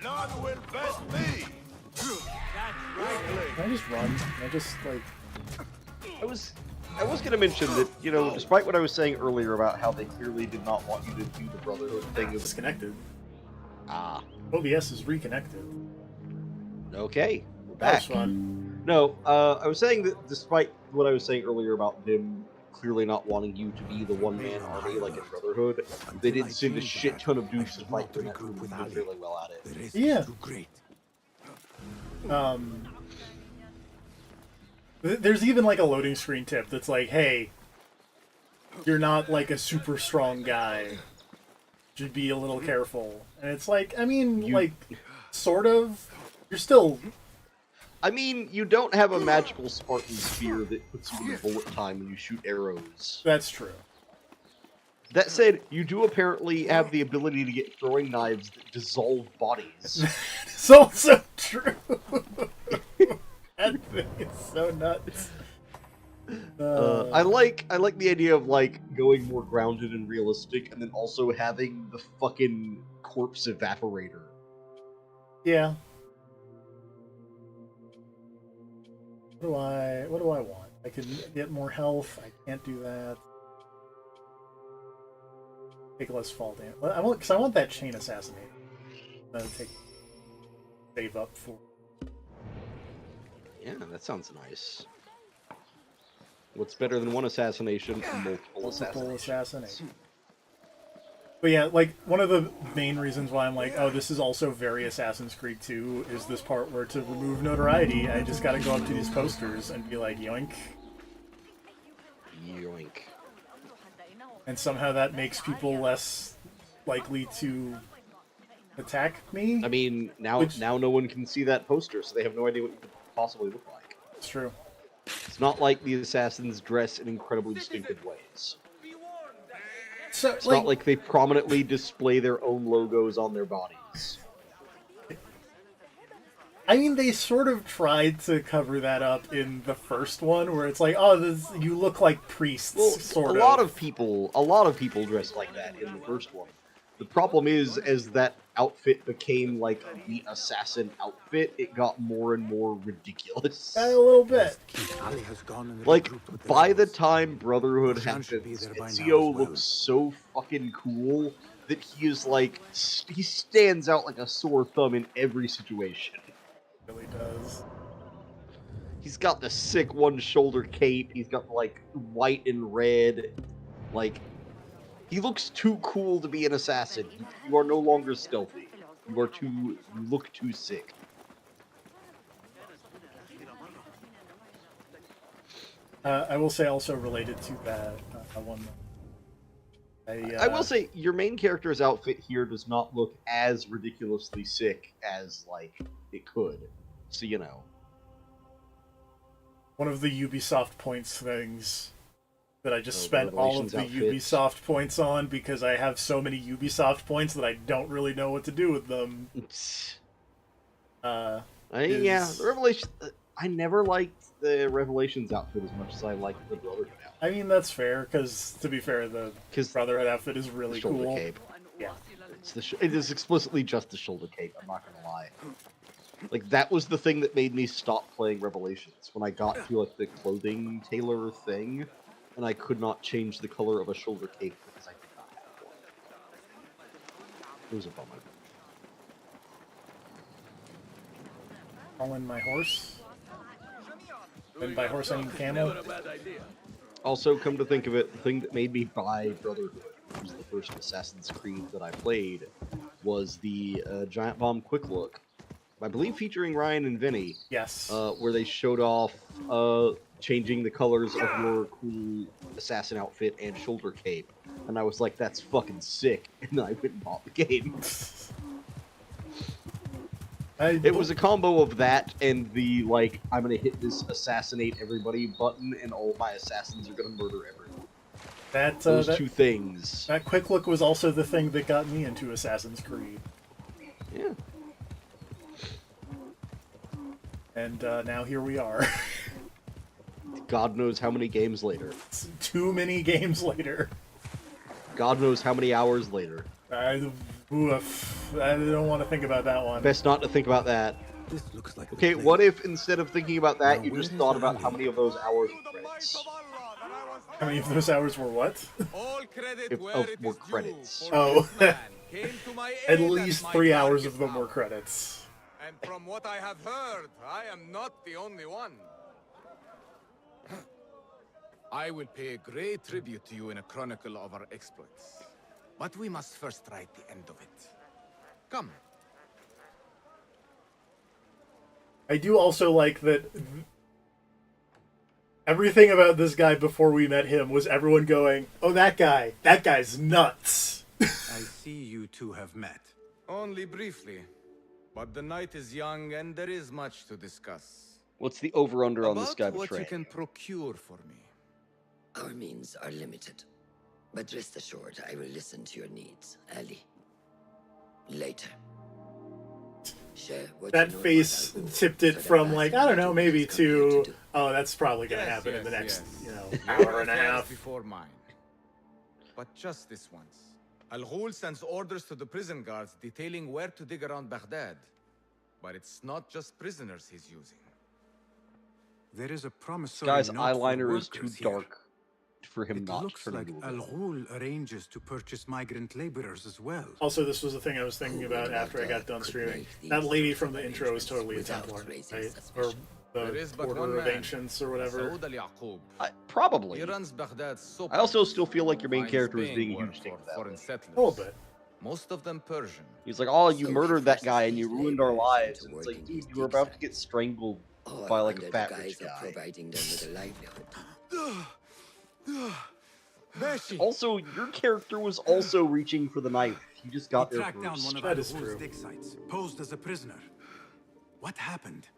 None will best me. Can I just run? Can I just, like... I was going to mention that, you know, despite what I was saying earlier about how they clearly did not want you to do the Brotherhood thing... Disconnected. Ah. OBS is reconnected. Okay, we're That back. was fun. No, I was saying that despite what I was saying earlier about them clearly not wanting you to be the one-man army like in Brotherhood, they did send a shit ton of dudes to fight in that group and did really well at it. Yeah. There's even like a loading screen tip that's like, hey, you're not like a super strong guy. Should be a little careful. And it's like, I mean, like, sort of. You're still... I mean, you don't have a magical Spartan spear that puts you in bullet time when you shoot arrows. That's true. That said, you do apparently have the ability to get throwing knives that dissolve bodies. It's also true. That thing is so nuts. I like the idea of like going more grounded and realistic, and then also having the fucking corpse evaporator. Yeah. What do I want? I could get more health. I can't do that. Take less fall damage. Because I want that chain assassination. Save up for. Yeah, that sounds nice. What's better than one assassination? Multiple assassination. But yeah, like, one of the main reasons why I'm like, oh, this is also very Assassin's Creed 2 is this part where to remove notoriety, I just gotta go up to these posters and be like, yoink. Yoink. And somehow that makes people less likely to attack me? I mean, now no one can see that poster, so they have no idea what you could possibly look like. It's true. It's not like the assassins dress in incredibly distinctive ways. So, it's not like they prominently display their own logos on their bodies. I mean, they sort of tried to cover that up in the first one, where it's like, oh, you look like priests, sort of. A lot of people dress like that in the first one. The problem is, as that outfit became like the assassin outfit, it got more and more ridiculous. A little bit. Like, by the time Brotherhood happens, Ezio looks so fucking cool that he is like, he stands out like a sore thumb in every situation. He really does. He's got the sick one-shoulder cape, he's got like white and red, like, he looks too cool to be an assassin. You are no longer stealthy. You look too sick. I will say also related to that one. I will say your main character's outfit here does not look as ridiculously sick as like it could. So you know. One of the Ubisoft points things that I just spent all of the Ubisoft points on because I have so many Ubisoft points that I don't really know what to do with them. Yeah, the Revelation. I never liked the Revelations outfit as much as I liked the Brotherhood outfit. I mean, that's fair, because, to be fair, the Brotherhood outfit is really shoulder cool. Cape. Yeah. It is explicitly just the shoulder cape, I'm not gonna lie. Like, that was the thing that made me stop playing Revelations, when I got to, like, the clothing tailor thing, and I could not change the color of a shoulder cape because I did not have one. It was a bummer. Call in my horse. And by horse, I mean camel. Also, come to think of it, the thing that made me buy Brotherhood, which was the first Assassin's Creed that I played, was the Giant Bomb Quick Look. I believe featuring Ryan and Vinny. Yes. Where they showed off changing the colors of your cool assassin outfit and shoulder cape. And I was like, that's fucking sick. And then I went and bought the game. It was a combo of that and the, like, I'm gonna hit this assassinate everybody button and all my assassins are gonna murder everyone. Those two things. That quick look was also the thing that got me into Assassin's Creed. Yeah. And now here we are. God knows how many games later. It's too many games later. God knows how many hours later. Oof. I don't want to think about that one. Best not to think about that. This looks like Okay, what if instead of thinking about that, you just thought about how many of those hours were credits? How many of those hours were what? Were credits. Oh. At least 3 hours of them were credits. And from what I have heard, I am not the only one. I will pay a great tribute to you in a chronicle of our exploits. But we must first write the end of it. Come. I do also like that everything about this guy before we met him was everyone going, oh, that guy's nuts. I see you two have met. Only briefly. But the night is young and there is much to discuss. What's the over-under on this guy About what you betraying? can procure for me. Our means are limited. But rest assured, I will listen to your needs, Ali. Later. Share what That you know face about Albu, tipped it so that from Basim like, I don't know, knows maybe what he's come here to, do. oh, that's probably going to Yes, happen in the yes, next, yes. hour and a Your affairs half. before mine. But just this once. Al-Ghul sends orders to the prison guards detailing where to dig around Baghdad. But it's not just prisoners he's using. There is a This promissory guy's note for eyeliner is too workers here. dark for him It not looks to turn like into a Al-Ghul arranges to purchase migrant laborers as well. Also, this was the thing I was thinking about after I got done streaming. That lady from the intro is totally a Templar, right? Or There is the but one Order of man, Ancients or whatever. Saud al-Yaqub. Probably. He runs Baghdad so I also still feel like your main finds character is paying being a work huge dick for to that. foreign settlers. A little bit. Most of them Persian. He's like, oh, you murdered that guy and you ruined our lives. And it's like, dude, you were about to get strangled by like a fat rich guy. Providing them with a livelihood. Also, your character was also reaching for the knife. He just got He there tracked down first. one of Al-Ghul's dig sites, posed as a prisoner. What happened?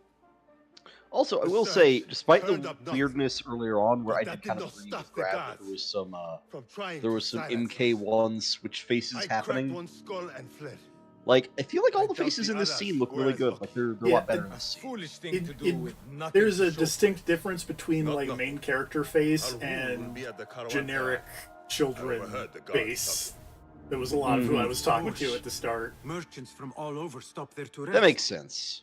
Also, I will say, despite the weirdness earlier on, where I did kind of agree with Grab that there was some MK1 switch faces happening. Like, I feel like all the faces in this scene look really good. Like, they're a lot better in this scene. Foolish thing to do with nothing There's a to show distinct difference between like main character face and generic children face. There was a lot of who I was talking to at the start. Merchants from all over stop there to rest. That makes sense.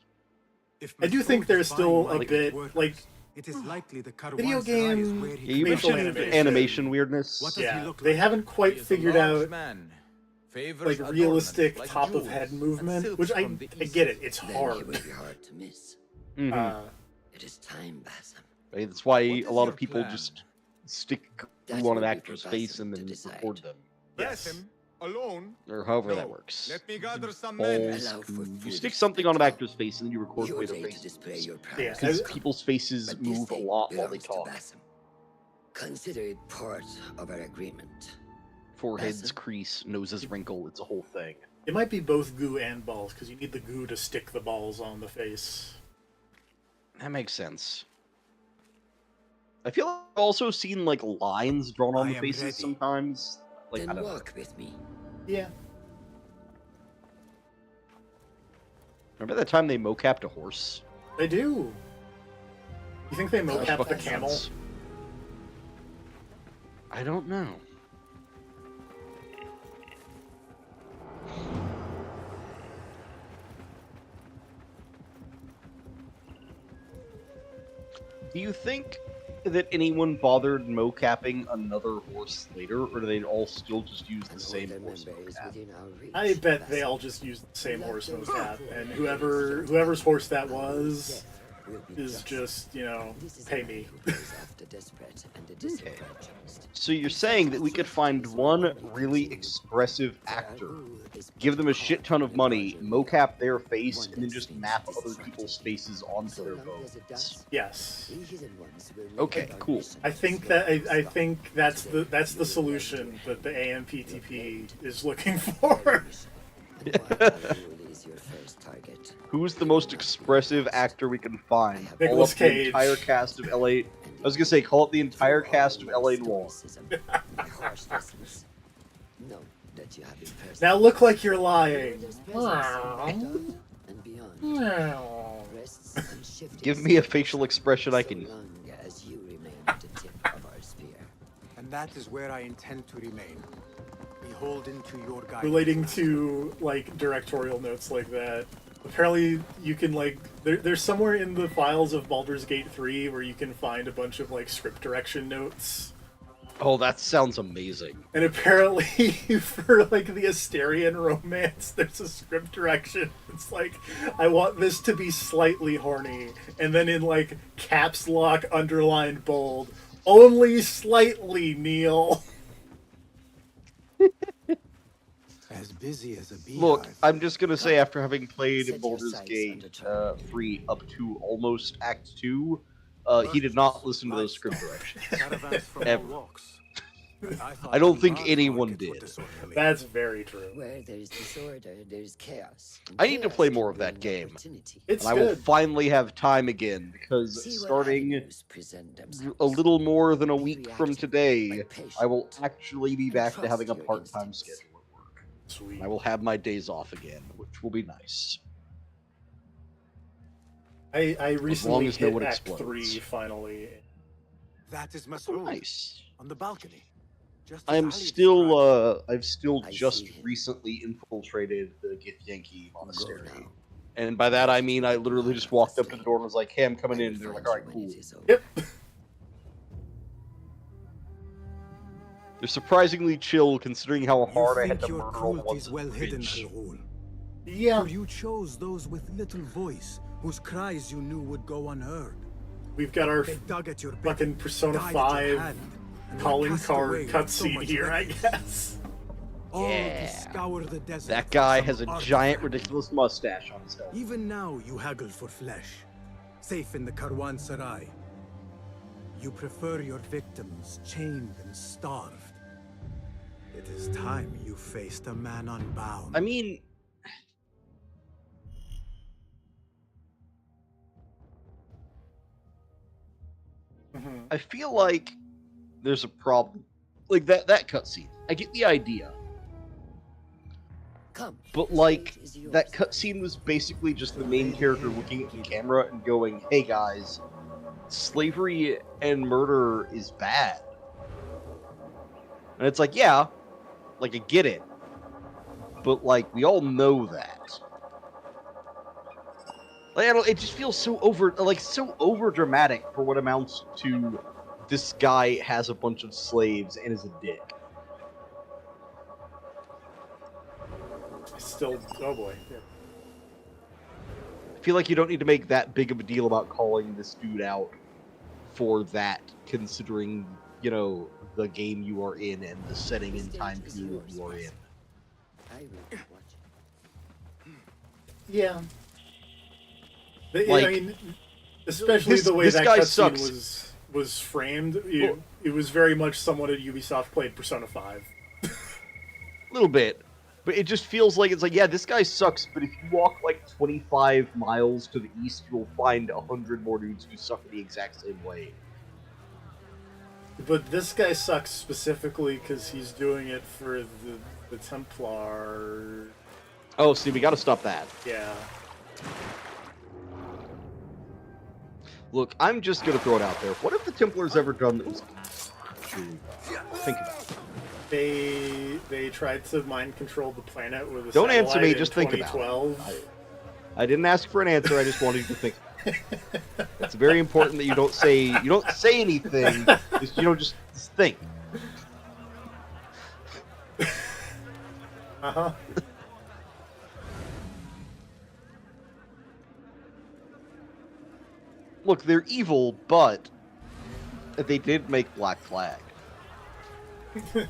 I do think there's still a bit like it is likely the video game Yeah, you facial mentioned animation weirdness. Yeah, they haven't quite figured out man. like realistic top of head movement, which I get it. It's Then hard. he will be hard to miss. Mhm. It is time, Basim. Right, that's why What is a lot your of people plan? just stick That's glue on an what we actor's put face Basim and to then decide. record them. Basim, alone? Or however No. that works. Let me gather some men. Balls, Allow for goo. You food stick something on an actor's face and then you record the Your way their day to face display your Yeah, prowess. because people's faces But this move a day lot while they belongs to talk. Basim. Consider it part of our agreement. Foreheads Basim? crease, noses wrinkle, it's a whole thing. It might be both goo and balls because you need the goo to stick the balls on the face. That makes sense. I feel like I've also seen like lines drawn on I the am faces ready. sometimes. Like I Then don't know. walk with me. Yeah. Remember that time they mocapped a horse? They do. You think they That was mocap the fucking camel? nuts. I don't know. Do you think that anyone bothered mocapping another horse later, or do they all still just use the same horse mocap? I bet they all just use the same horse mocap, and whoever's horse that was is just, you know, pay me. Okay. So you're saying that we could find one really expressive actor, give them a shit ton of money, mocap their face, and then just map other people's faces onto their bones? Yes. Okay, cool. I think that's the solution that the AMPTP is looking for. Who's the most expressive actor we can find? Call Nicolas up the Cage. entire cast of LA. I was gonna say, call up the entire cast of LA Noir. Now look like you're lying. Give me a facial expression I can use. And that is where I intend to remain. beholden to your guidance. relating to like directorial notes like that. Apparently, you can like there's somewhere in the files of Baldur's Gate 3 where you can find a bunch of like script direction notes. Oh, that sounds amazing. And apparently, for like the Asterian romance, there's a script direction. It's like, I want this to be slightly horny, and then in like caps lock, underlined, bold, only slightly, Neil. As busy as a bee. Look, I'm just gonna say, after having played Baldur's Gate 3 up to almost Act 2, he did not listen to those script directions. Ever. I don't think anyone did. That's very true. Where there's disorder, there's chaos. I need to play more of that game. It's and I will finally have time again, because starting a little more than a week from today, I will actually be back to having a part-time schedule at work. Sweet. I will have my days off again, which will be nice. I recently as no hit one Act explodes. 3 finally. That is Mas'ud. Nice. On the balcony. Just as I'm Ali still, I've still just recently infiltrated the Githyanki monastery. And by that I mean I literally just walked up to the door and was like, hey, I'm coming in. And they're like, alright, cool. Yep. They're surprisingly chill considering how hard I had to your murder all the cruelty ones is in well the hidden, bridge. Al-Ghul. Yeah. For you chose those with little voice, whose cries you knew would go unheard. We've got our They dug at your fucking Persona died at your 5 hand, and calling cast card away so cutscene much here, I wreckage. guess. All Yeah. to scour the desert That for guy some has a artifact. giant, ridiculous mustache on his head. Even now, you haggle for flesh, safe in the Karwansarai. You prefer your victims chained and starved. It is time you faced a man unbound. I mean... I feel like there's a problem. Like, that cutscene. I get the idea. But, like, that cutscene was basically just the main character looking at the camera and going, hey guys, slavery and murder is bad. And it's like, yeah, like, I get it. But, like, we all know that. Like, I don't, it just feels so over dramatic for what amounts to this guy has a bunch of slaves and is a dick. Still, oh boy. Yeah. I feel like you don't need to make that big of a deal about calling this dude out for that, considering, you know, the game you are in and the setting and time period you are in. Yeah. Like, I mean, especially this- the way this that guy cutscene sucks. was framed, it was very much someone at Ubisoft played Persona 5. A little bit. But it just feels like, it's like, yeah, this guy sucks, but if you walk like 25 miles to the east, you'll find 100 more dudes who suck the exact same way. But this guy sucks specifically because he's doing it for the Templar. Oh, see, we gotta stop that. Yeah. Look, I'm just gonna throw it out there. What have the Templars ever done that was... Think about it. They tried to mind control the planet with a Don't answer me, satellite just in think about 2012. it. I didn't ask for an answer, I just wanted you to think. It's very important that you don't say anything, just, you know, just think. Uh-huh. Look, they're evil, but they did make Black Flag.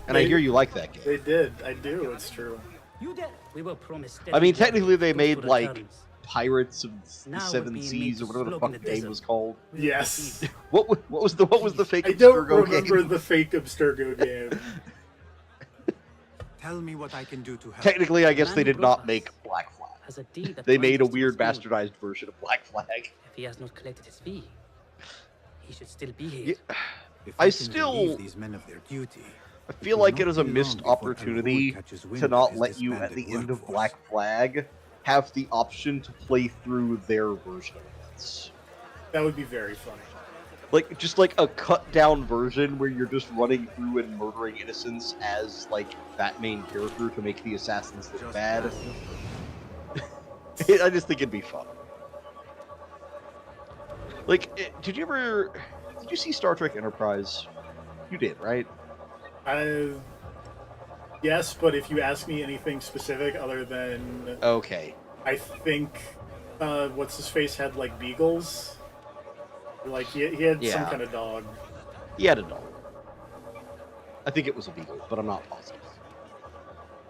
And I hear you like that game. They did. I do. It's true. You did. We were promised. I mean, technically they good made, for like, returns. Pirates of the Now we're Seven being Seas, or made to whatever the slug fuck in the the game desert. was called. Yes. What was the fake I don't Abstergo remember game? the fake Abstergo game. Tell me what I can do to help. Technically, I guess they did not make Black Flag. Has a deed that They binds made a us to weird his will. bastardized version of Black Flag. If he has not collected his fee, he should still be here. If I can still- relieve these men of their duty, I feel like it is a missed opportunity to not let you, at the end of Black Flag, have the option to play through their version of events. That would be very funny. Like, just like a cut-down version where you're just running through and murdering innocents as, like, that main character to make the assassins look bad. I just think it'd be fun. Like, did you see Star Trek Enterprise? You did, right? Yes, but if you ask me anything specific other than... Okay. I think, what's-his-face had, like, beagles? Like, he had some kind of dog. He had a dog. I think it was a beagle, but I'm not positive.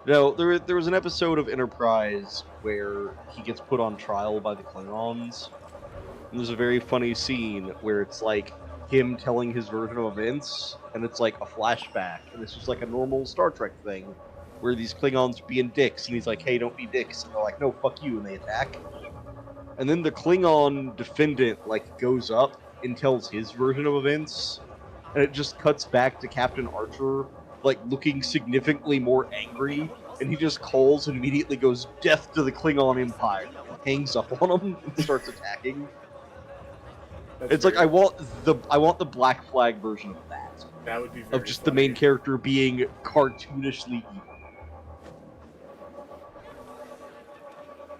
No, there was an episode of Enterprise where he gets put on trial by the Klingons. And there's a very funny scene where it's like him telling his version of events, and it's like a flashback, and it's just like a normal Star Trek thing, where these Klingons being dicks, and he's like, hey, don't be dicks, and they're like, no, fuck you, and they attack. And then the Klingon defendant, like, goes up and tells his version of events, and it just cuts back to Captain Archer, like, looking significantly more angry, and he just calls and immediately goes, death to the Klingon Empire, and hangs up on him and starts attacking. It's like, I want the Black Flag version of that. That would be very of just the main character being cartoonishly evil.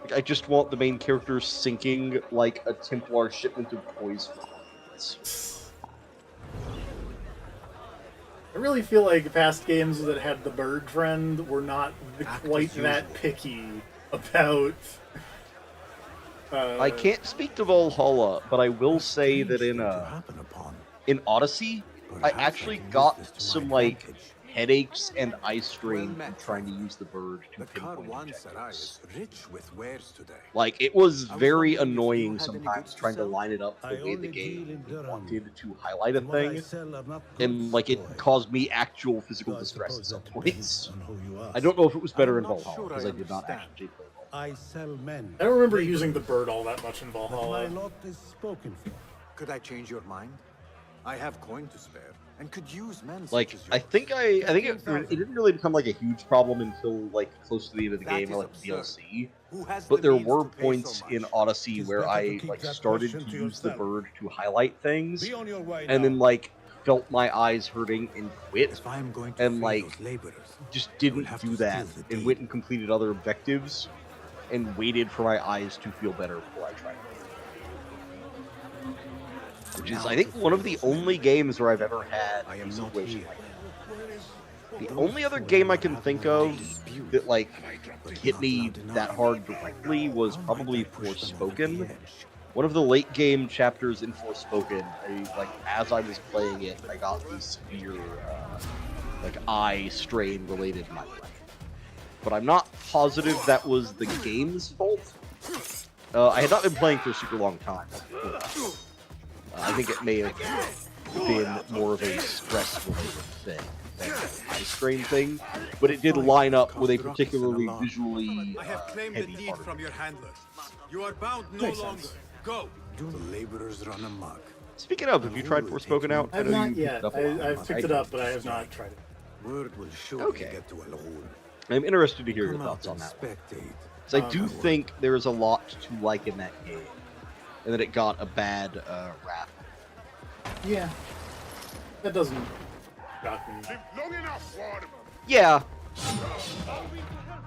Like, I just want the main character sinking like a Templar shipment of toys for months. I really feel like past games that had the bird friend were not quite that picky about... I can't speak to Valhalla, but I will say that in Odyssey, I actually got some like headaches and eye strain from trying to use the bird to pinpoint objectives. Like, it was very annoying sometimes trying to line it up the way the game wanted to highlight a thing, and like it caused me actual physical distress at some points. I don't know if it was better in Valhalla because I did not actually play. I sell men. I don't remember using the bird all that much in Valhalla. My lot is spoken for. Could I change your mind? I have coin to spare and could use men. Like, I think it didn't really become like a huge problem until like close to the end of the game or like the DLC. But there were points in Odyssey where I like started to use the bird to highlight things, and then like felt my eyes hurting and quit, and like just didn't do that and went and completed other objectives and waited for my eyes to feel better before I tried it. Which is, I think, one of the only games where I've ever had a situation like that. The only other game I can think of that, like, hit me that hard directly was probably Forspoken. One of the late game chapters in Forspoken, as I was playing it, I got these severe, eye strain related to my brain. But I'm not positive that was the game's fault. I had not been playing for a super long time. I think it may have been more of a stress-related thing than an eye strain thing, but it did line up with a particularly visually heavy part from your handlers. You are bound no longer. Go. The laborers run amok. Speaking of, have you tried Forspoken out? I have not yet. I've picked it up, but I have not tried it. Word will surely get to Al Ghul. I'm interested to hear your thoughts on that one. So I do think there is a lot to like in that game, and that it got a bad rap. Yeah, that doesn't shock me. Yeah,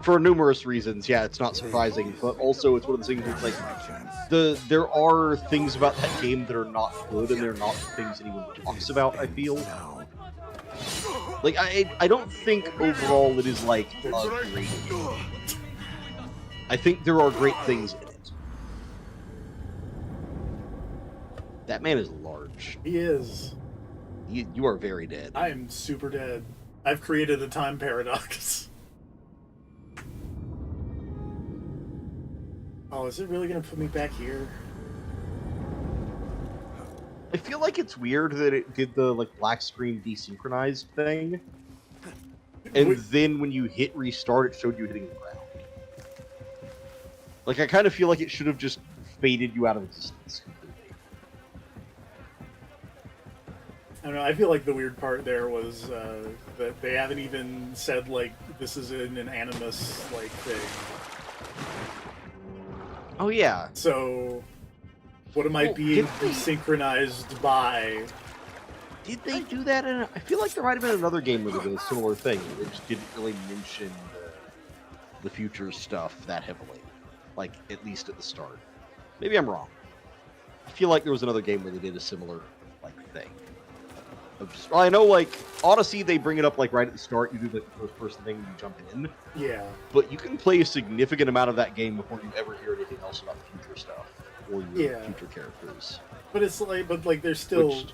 for numerous reasons. Yeah, it's not surprising, but also it's one of the things that's like there are things about that game that are not good, and they're not things anyone talks about. I feel. Like, I don't think overall it is, like, a great game. I think there are great things in it. That man is large. He is. You are very dead. I am super dead. I've created a time paradox. Oh, is it really going to put me back here? I feel like it's weird that it did the like black screen desynchronized thing, and then when you hit restart, it showed you hitting the ground. Like, I kind of feel like it should have just faded you out of existence completely. I don't know, I feel like the weird part there was that they haven't even said, like, this is an animus, like, thing. Oh, yeah. So... What am I being desynchronized by? Did they do that? I feel like there might have been another game where they did a similar thing. They just didn't really mention the future stuff that heavily, like at least at the start. Maybe I'm wrong. I feel like there was another game where they did a similar thing. I know, like Odyssey, they bring it up like right at the start. You do the first person thing, you jump in. Yeah. But you can play a significant amount of that game before you ever hear anything else about the future stuff or your future characters. But it's like, there's still,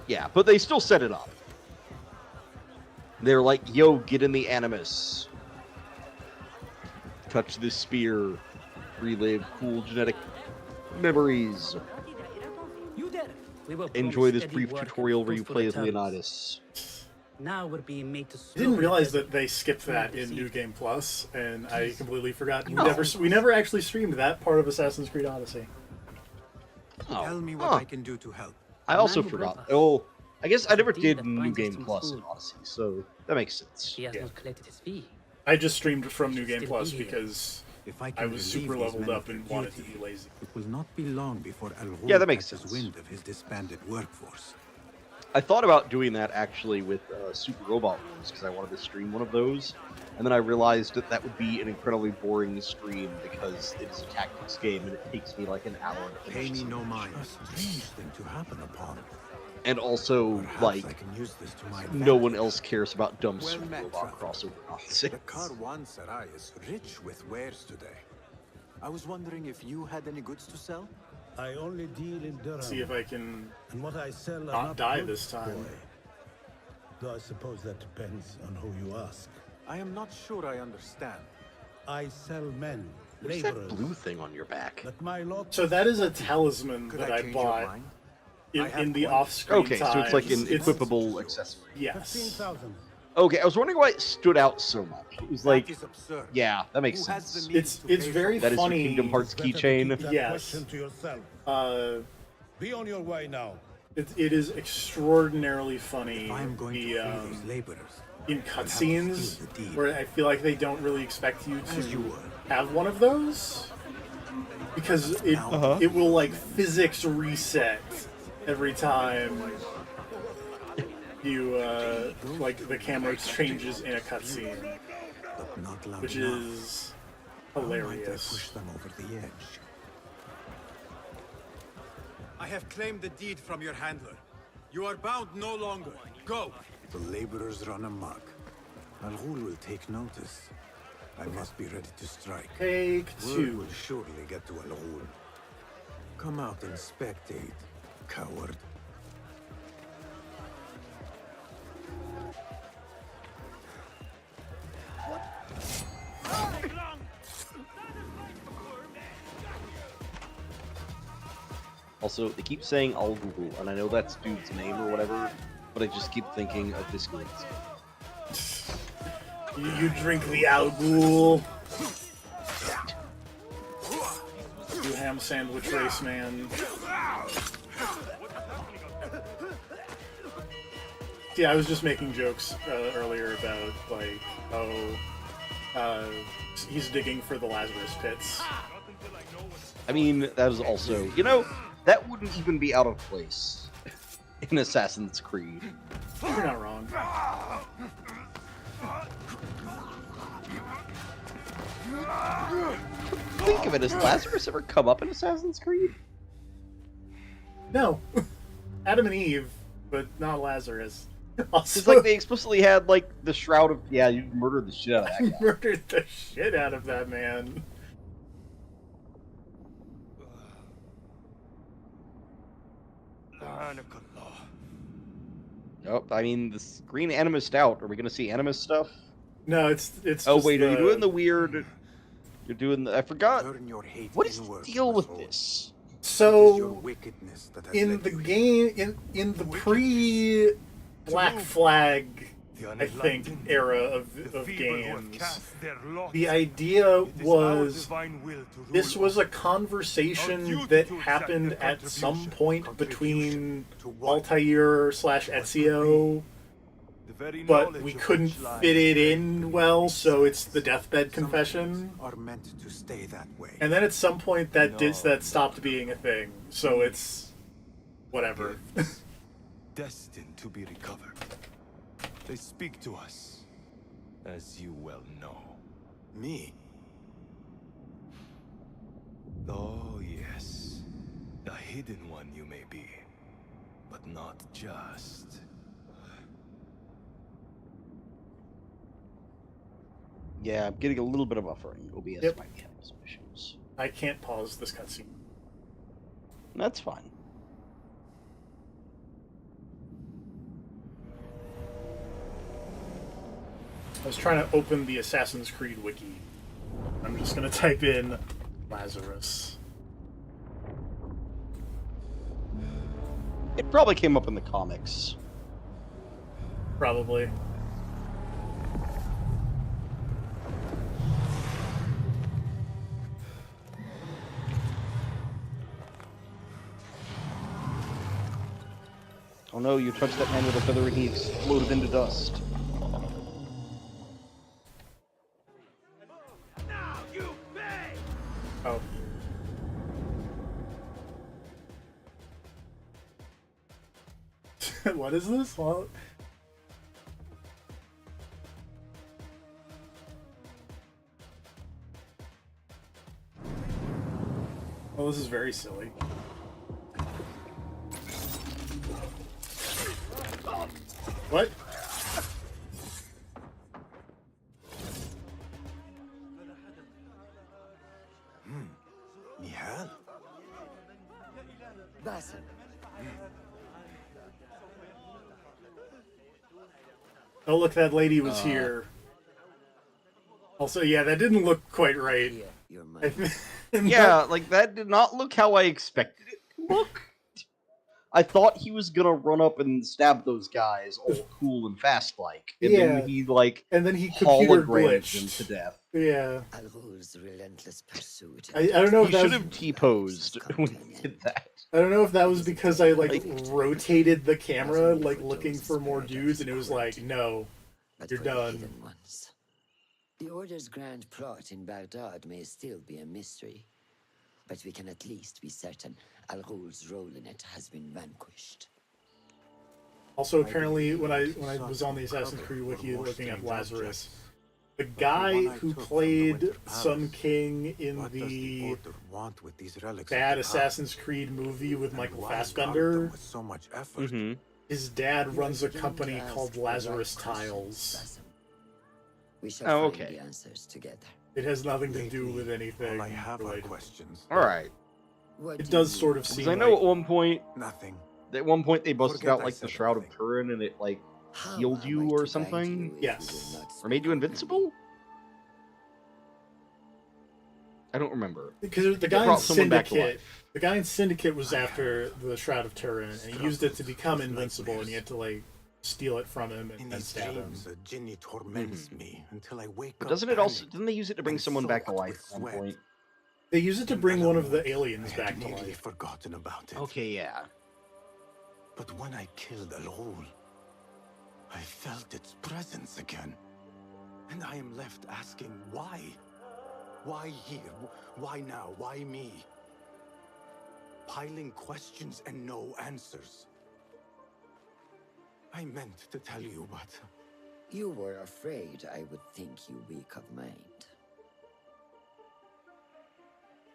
Yeah, but they still set it up. They're like, yo, get in the Animus. Touch this spear. Relive cool genetic memories. Enjoy this brief tutorial where you play as Leonidas. Now we're being made to. I didn't realize that they skipped that in New Game Plus, and I completely forgot. We never actually streamed that part of Assassin's Creed Odyssey. Tell me what I can do to help. I also forgot. Oh, I guess I never did New Game Plus in Odyssey, so that makes sense. He has not collected his fee. I just streamed from New Game Plus because I was super leveled up and wanted to be lazy. It will not be long before Yeah, that makes sense. Wind of his disbanded workforce. I thought about doing that actually with Super Robot Wars because I wanted to stream one of those, and then I realized that that would be an incredibly boring stream because it is a tactics game and it takes me like an hour to Pay finish. me no mind. A strange thing to happen upon. And also, Perhaps like, I can use this to my no advantage. one else cares about dumb Well Super met, Robot traveler. crossover The nonsense. Karwan Sarai is rich with wares today. I was wondering if you had any goods to sell? I only deal in dirham. See if I can And what I sell are not die goods, this time. boy. Though I suppose that depends on who you ask. I am not sure I understand. I sell men, What's laborers. that blue thing on your back? But my lot So that is a talisman Could that I I change your bought mind? in the off-screen Okay, so it's like an times. equipable accessory. Yes. 15,000. Okay, I was wondering why it stood out so much. It was like, That is absurd. yeah, that makes Who has sense. the means to It's pay very That is your funny. Kingdom Hearts Better to keep keychain. that Yes. question to yourself. Be on your way now. It is extraordinarily funny. I am going to free these laborers. In cutscenes, steal the deed. where I feel like they don't really expect you As you to were. have one of those, because it will like physics reset every time you like the camera changes in a cutscene, But not loud which enough. is How might I hilarious. push them over the edge? I have claimed the deed from your handler. You are bound no longer. Go! The laborers run amok. Al-Ghul will take notice. I must be ready to strike. Take Word two. will surely get to Al-Ghul. Come out and spectate, coward. Also, they keep saying Al Google, and I know that's dude's name or whatever, but I just keep thinking of this guy's. You drink the Al Ghul. You ham sandwich race man. Yeah, I was just making jokes earlier about like, he's digging for the Lazarus pits. I mean, that was also, you know, that wouldn't even be out of place in Assassin's Creed. You're not wrong. Think of it, has Lazarus ever come up in Assassin's Creed? No. Adam and Eve, but not Lazarus. Also, It's like they explicitly had, like, the shroud of, yeah, you murdered the shit out of that guy. murdered the shit out of that man. Nope, I mean, this green Animus out. Are we gonna see Animus stuff? No, it's Oh just wait, are you doing the weird? You're doing the. I forgot. Turn your hate What is the inward, deal my with soul. this? It is your So wickedness that has in led the you game, in the pre Black Flag, I think, era of games, the idea was this was a conversation that happened at some point between Altair / Ezio but we couldn't fit it in well, so it's the deathbed confession. Are meant to stay that way. And then at some point that stopped being a thing, so it's whatever. Destined to be recovered. They speak to us, as you well know. Me? Oh, yes. The hidden one you may be, but not just. Yeah, I'm getting a little bit of buffering. OBS might be having some issues. I can't pause this cutscene. That's fine. I was trying to open the Assassin's Creed wiki. I'm just gonna type in Lazarus. It probably came up in the comics. Probably. Oh no, you touched that man with a feather and he exploded into dust. Oh. What is this? What? Oh, this is very silly. What? Nihal? Basim. Oh, look, that lady was here. Also, yeah, that didn't look quite right. Yeah, like, that did not look how I expected it to look. I thought he was gonna run up and stab those guys all cool and fast like. And then he, like, and then he computer hologrammed them glitched to death. Yeah. Al-Ghul's relentless pursuit. I don't know if He that should was... have T-posed when he did that. I don't know if that was because I, like, rotated the camera, like, looking for more dudes, and it was like, no, you're done. The Order's grand plot in Baghdad may still be a mystery, but we can at least be certain Al-Ghul's role in it has been vanquished. Also, apparently, when I was on the Assassin's Creed wiki looking at Lazarus, the guy who played Sun King in the bad Assassin's Creed movie with Michael Fassbender, So much effort. his dad runs a company called Lazarus Tiles. We shall Oh, find okay. the answers together. It has nothing to do with anything related. Alright. It does sort of Because seem I know like... at one point... Nothing. At one point they busted Forget out, I like, the said Shroud of Turin and it, like, healed you or something? Yes. Or made you invincible? I don't remember. Because the It guy in brought someone back to Syndicate, life. the guy in Syndicate was after the Shroud of Turin, and he used it to become invincible, and you had to like steal it from him and stab him. A genie torments me until I wake But up. doesn't it also... panicked Didn't they use it to bring and someone back to soaked life with at one sweat. point? They use it to bring one of the aliens I back had to nearly life. forgotten about it. Okay, yeah. But when I killed Al-Ghul, I felt its presence again. And I am left asking why? Why here? Why now? Why me? Piling questions and no answers. I meant to tell you, but... You were afraid I would think you weak of mind.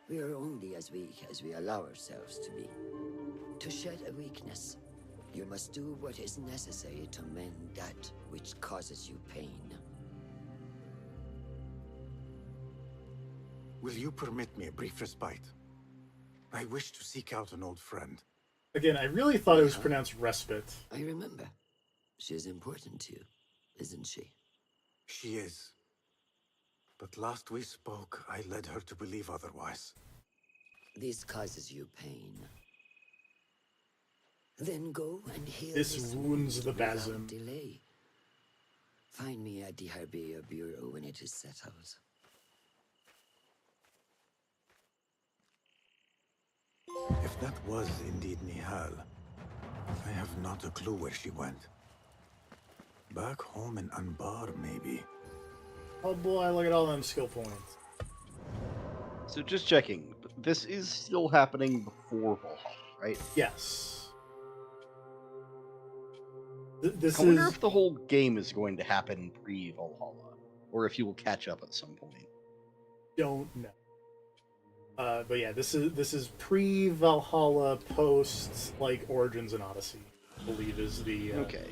We are only as weak as we allow ourselves to be. To shed a weakness, you must do what is necessary to mend that which causes you pain. Will you permit me a brief respite? I wish to seek out an old friend. Again, I really thought it was pronounced respite. I remember. She is important to you, isn't she? She is. But last we spoke, I led her to believe otherwise. This causes you pain. Then go and heal This wounds the without Basim. delay. Find me at the Harbiya Bureau when it is settled. If that was indeed Nihal, I have not a clue where she went. Back home in Anbar, maybe. Oh boy, look at all them skill points. So just checking, this is still happening before Valhalla, right? Yes. This I wonder is... if the whole game is going to happen pre-Valhalla, or if you will catch up at some point. Don't know. But yeah, this is pre-Valhalla, post like Origins and Odyssey, I believe is the Okay.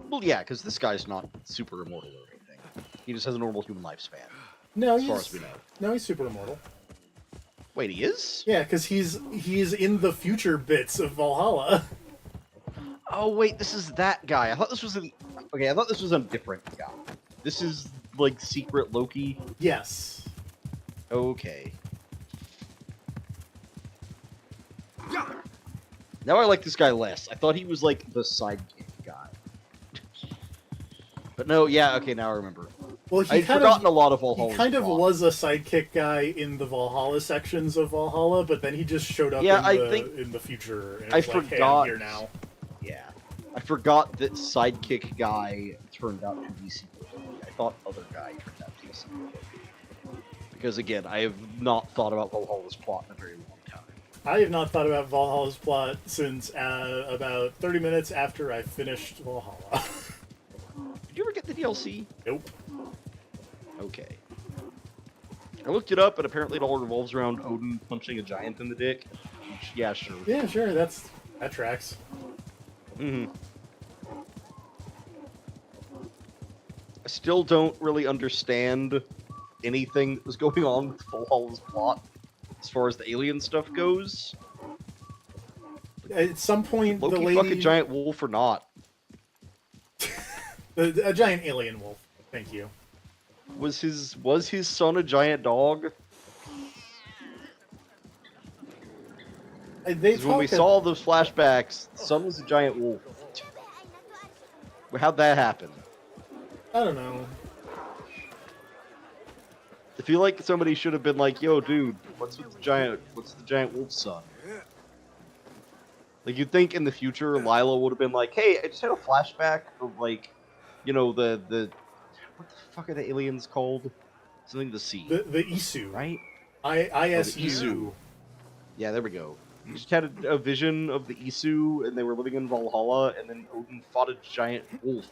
Well, yeah, because this guy's not super immortal or anything. He just has a normal human lifespan. No, as far as we know. No, he's super immortal. Wait, he is? Yeah, because he's in the future bits of Valhalla. Oh wait, this is that guy. I thought this was okay. I thought this was a different guy. This is like secret Loki. Yes. Okay. Now I like this guy less. I thought he was like the sidekick guy. But no, yeah, okay, now I remember. Well, I'd forgotten a lot of Valhalla. He kind of was a sidekick guy in the Valhalla sections of Valhalla, but then he just showed up in the future. And I was like, forgot. Hey, I'm here now. Yeah, I forgot that sidekick guy turned out to be secret Loki. I thought other guy turned out to be secret Loki. Because again, I have not thought about Valhalla's plot in a very long time. I have not thought about Valhalla's plot since about 30 minutes after I finished Valhalla. Did you ever get the DLC? Nope. Okay. I looked it up, and apparently it all revolves around Odin punching a giant in the dick. Which, yeah, sure. Yeah, sure. That tracks. Mm-hmm. I still don't really understand anything that was going on with Valhalla's plot as far as the alien stuff goes. At some point, Loki the lady... fuck a giant wolf or not? A giant alien wolf. Thank you. Was his son a giant dog? When we saw those flashbacks, the son was a giant wolf. How'd that happen? I don't know. I feel like somebody should have been like, "Yo, dude, what's the giant wolf's son?" Like, you'd think in the future, Lila would have been like, "Hey, I just had a flashback of like, you know, the what the fuck are the aliens called? Something the sea. The Isu, right? ISU. Isu. Yeah, there we go. You just had a vision of the Isu, and they were living in Valhalla, and then Odin fought a giant wolf.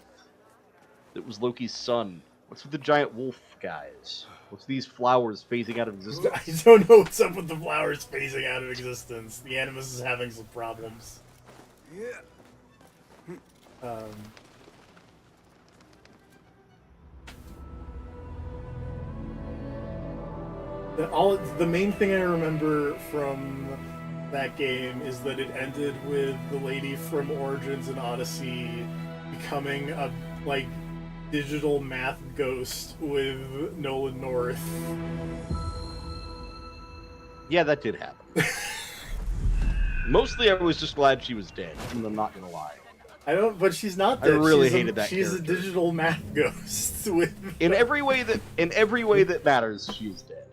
That was Loki's son. What's with the giant wolf, guys? What's these flowers phasing out of existence? I don't know what's up with the flowers phasing out of existence. The Animus is having some problems. The main thing I remember from that game is that it ended with the lady from Origins and Odyssey becoming a digital math ghost with Nolan North. Yeah, that did happen. Mostly I was just glad she was dead, and I'm not gonna lie. But she's not dead. I really hated that She's character. a digital math ghost with... In every way that matters, she's dead.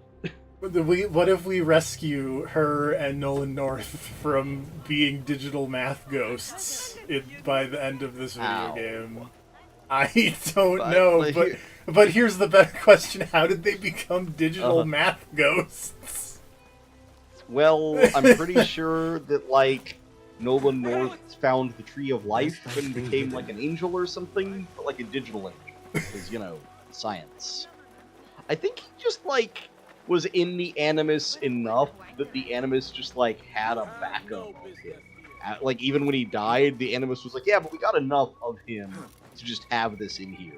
What if we rescue her and Nolan North from being digital math ghosts by the end of this video game? I don't know, but here's the better question. How did they become digital math ghosts? Well, I'm pretty sure that, Nolan North found the Tree of Life and became, an angel or something, but, a digital angel. Because, science. I think he just, was in the Animus enough that the Animus just, had a backup of him. Even when he died, the Animus was like, yeah, but we got enough of him to just have this in here.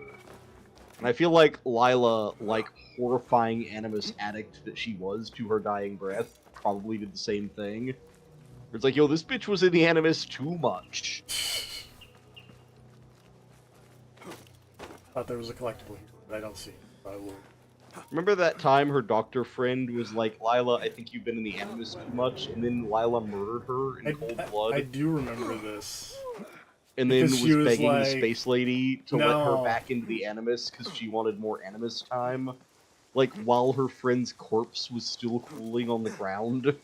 And I feel like Lila, horrifying Animus addict that she was to her dying breath, probably did the same thing. It's like, yo, this bitch was in the Animus too much. Thought there was a collectible here, but I don't see it. I will... Remember that time her doctor friend was like, Lila, I think you've been in the Animus too much, and then Lila murdered her in cold blood? I do remember this. And then was was begging the like, space lady to let No. her back into the Animus because she wanted more Animus time. While her friend's corpse was still cooling on the ground.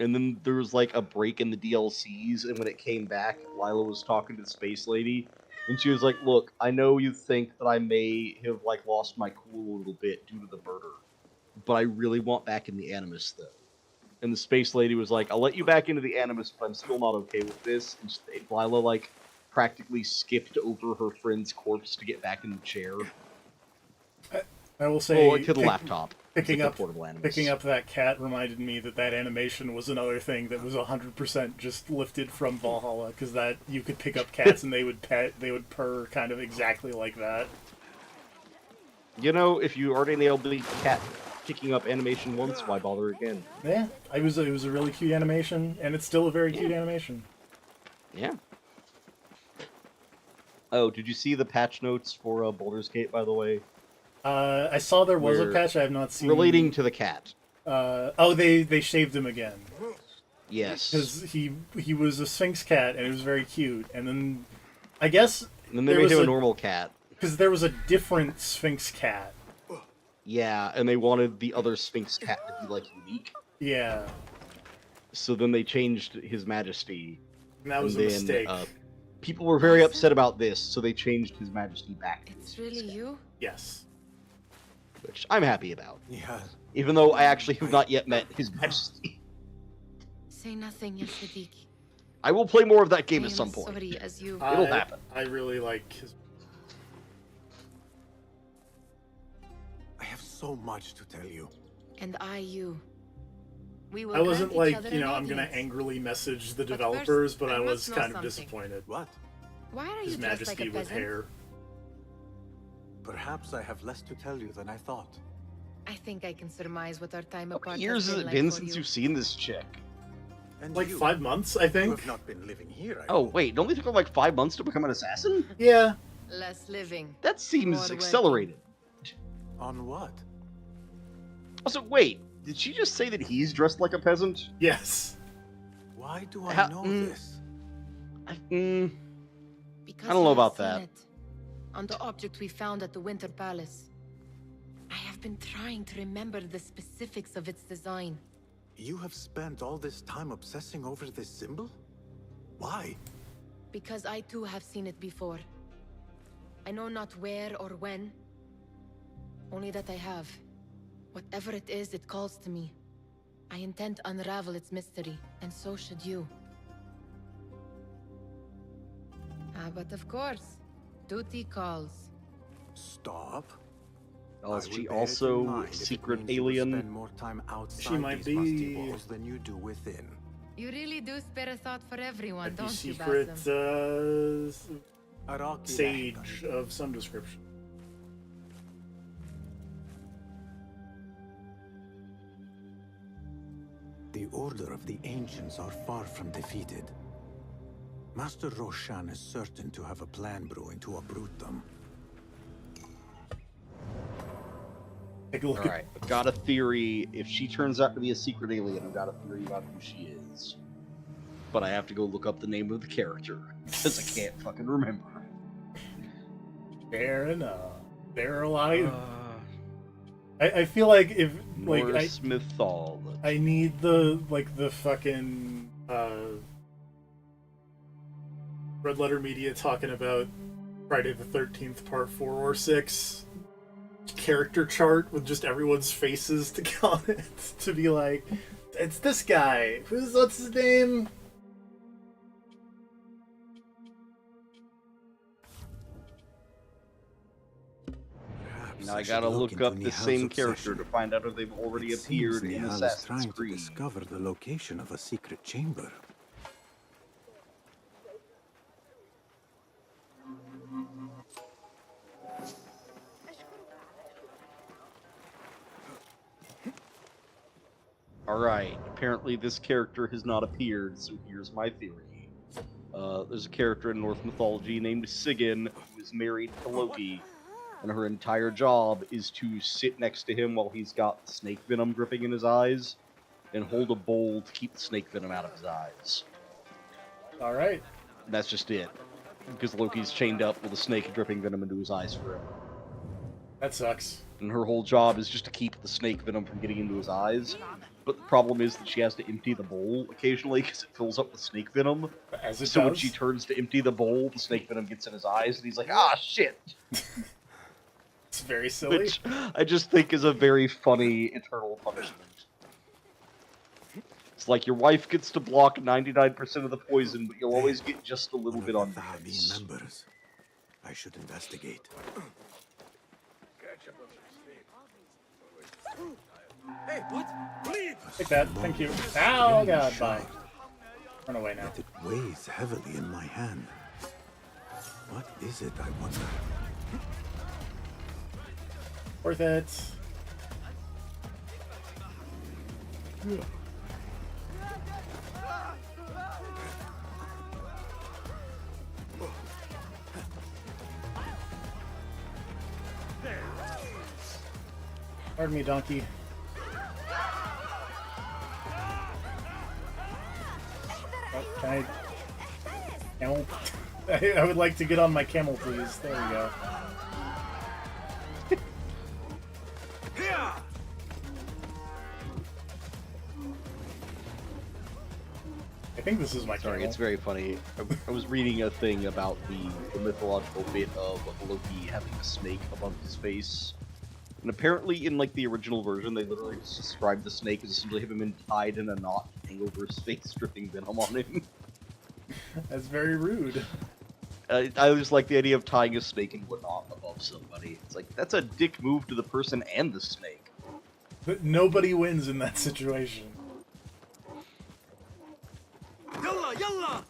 And then there was like a break in the DLCs, and when it came back, Lila was talking to the space lady, and she was like, "Look, I know you think that I may have like lost my cool a little bit due to the murder, but I really want back in the Animus though." And the space lady was like, "I'll let you back into the Animus, but I'm still not okay with this." And Lila like practically skipped over her friend's corpse to get back in the chair. I will say, to the laptop. Picking like up portable Animus. Picking up that cat reminded me that animation was another thing that was 100% just lifted from Valhalla, because that you could pick up cats and they would purr kind of exactly like that. You know, if you already nailed the cat picking up animation once, why bother again? Yeah, it was a really cute animation, and it's still a very cute animation. Yeah. Oh, did you see the patch notes for Baldur's Gate, by the way? I saw there was a patch. I have not seen. Relating to the cat. They shaved him again. Yes. Because he was a Sphinx cat, and it was very cute. And then, I guess... And then they made him a normal cat. Because there was a different Sphinx cat. Yeah, and they wanted the other Sphinx cat to be, like, unique. Yeah. So then they changed His Majesty. And that was a mistake. People were very upset about this, so they changed His Majesty back to It's really you? Yes. Which I'm happy about. Yeah. Even though I actually have not yet met His Majesty. Say nothing, Ya Sadiq. I will play more of that game at some point. Sorry as you... It'll happen. I really like his... I have so much to tell you. And you. We will I wasn't grant each like, other you know, an I'm gonna audience. angrily message the But developers, first, but I I was must know kind of something. disappointed. What? Why are His you dressed Majesty like a with peasant? hair. Perhaps I have less to tell you than I thought. I think I can surmise what our time How apart many years has it like been for since you. you've seen this chick? And Like you, 5 months, I you think? have not been living here. I Oh, hope. wait, don't they took like 5 months to become an assassin? Yeah. Less living. That seems More accelerated. On what? Also, wait, did she just say that he's dressed like a peasant? Yes. Why do I How- know this? Because I don't know you have about seen that. it. On the object we found at the Winter Palace. I have been trying to remember the specifics of its design. You have spent all this time obsessing over this symbol? Why? Because I too have seen it before. I know not where or when. Only that I have. Whatever it is, it calls to me. I intend to unravel its mystery, and so should you. But of course, duty calls. Stop. Oh, I is will she bear it in also mind if it secret means you will alien? spend more time outside She might these musty be- walls than you do within. You really do spare a thought for everyone, Might be don't you, secret Basim? Araki sage of some description. The Order of the Ancients are far from defeated. Master Roshan is certain to have a plan brewing to uproot them. Take a look Alright, I've got a theory. If she turns out to be a secret alien, I've got a theory about who she is. But I have to go look up the name of the character, because I can't fucking remember. Fair enough. There are a lot of... I feel like if... like Norse mythology. I need the fucking... Red Letter Media talking about Friday the 13th Part 4 or 6 character chart with just everyone's faces to on it to be like, it's this guy. What's his name? Now I gotta look up the same character to find out if they've already appeared in Assassin's trying Creed. to discover the location of a secret chamber. Alright, apparently this character has not appeared, so here's my theory. There's a character in Norse mythology named Sigyn who is married to Loki, and her entire job is to sit next to him while he's got snake venom dripping in his eyes, and hold a bowl to keep the snake venom out of his eyes. Alright. And that's just it. Because Loki's chained up with a snake dripping venom into his eyes forever. That sucks. And her whole job is just to keep the snake venom from getting into his eyes. But the problem is that she has to empty the bowl occasionally because it fills up with snake venom. As it so does. when she turns to empty the bowl, the snake venom gets in his eyes, and he's like, "Ah, shit!" It's very silly. Which I just think is a very funny eternal punishment. It's like your wife gets to block 99% of the poison, but you'll always get just a little bit on base. Members. I should investigate. Hey, what? Please! Take that. Thank you. Oh, God, bye. Run away now. It weighs heavily in my hand. What is it, I wonder? Worth it. Pardon me, donkey. Oh, can I... Camel? I would like to get on my camel, please. There we go. I think this is my Sorry, camel. it's very funny. I was reading a thing about the mythological bit of Loki having a snake above his face. And apparently in like the original version, they literally just described the snake as essentially having been tied in a knot to hang over his face, dripping venom on him. That's very rude. I just like the idea of tying a snake and whatnot above somebody. It's like, that's a dick move to the person and the snake. But nobody wins in that situation. Yalla, yalla!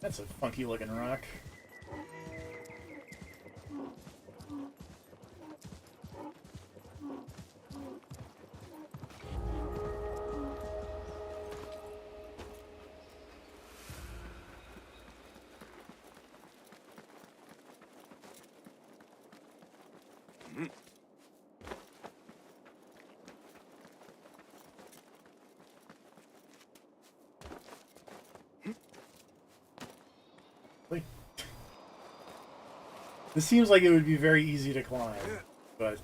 That's a funky looking rock. This seems like it would be very easy to climb, but,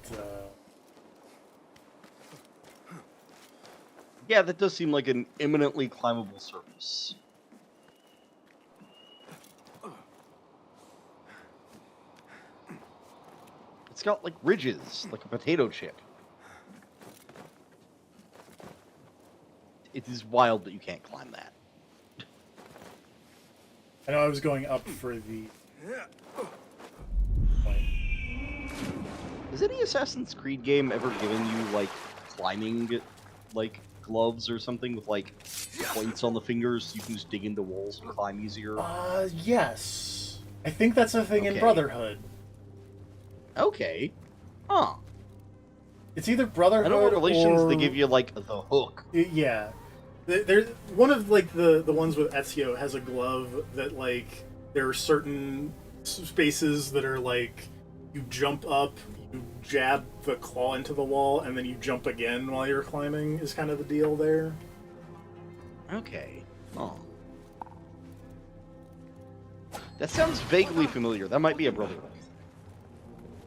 Yeah, that does seem like an imminently climbable surface. It's got, like, ridges, like a potato chip. It is wild that you can't climb that. I know I was going up for the... Has any Assassin's Creed game ever given you, like, climbing, like, gloves or something with, like, points on the fingers so you can just dig into walls and climb easier? Yes. I think that's a thing in Brotherhood. Okay. Huh. It's either Brotherhood I know in Revelations or... they give you, like, the hook. Yeah. There's one of, like, the ones with Ezio has a glove that, like, there are certain spaces that are, like, you jump up, you jab the claw into the wall, and then you jump again while you're climbing, is kind of the deal there. Okay. Oh. That sounds vaguely familiar. That might be a Brotherhood.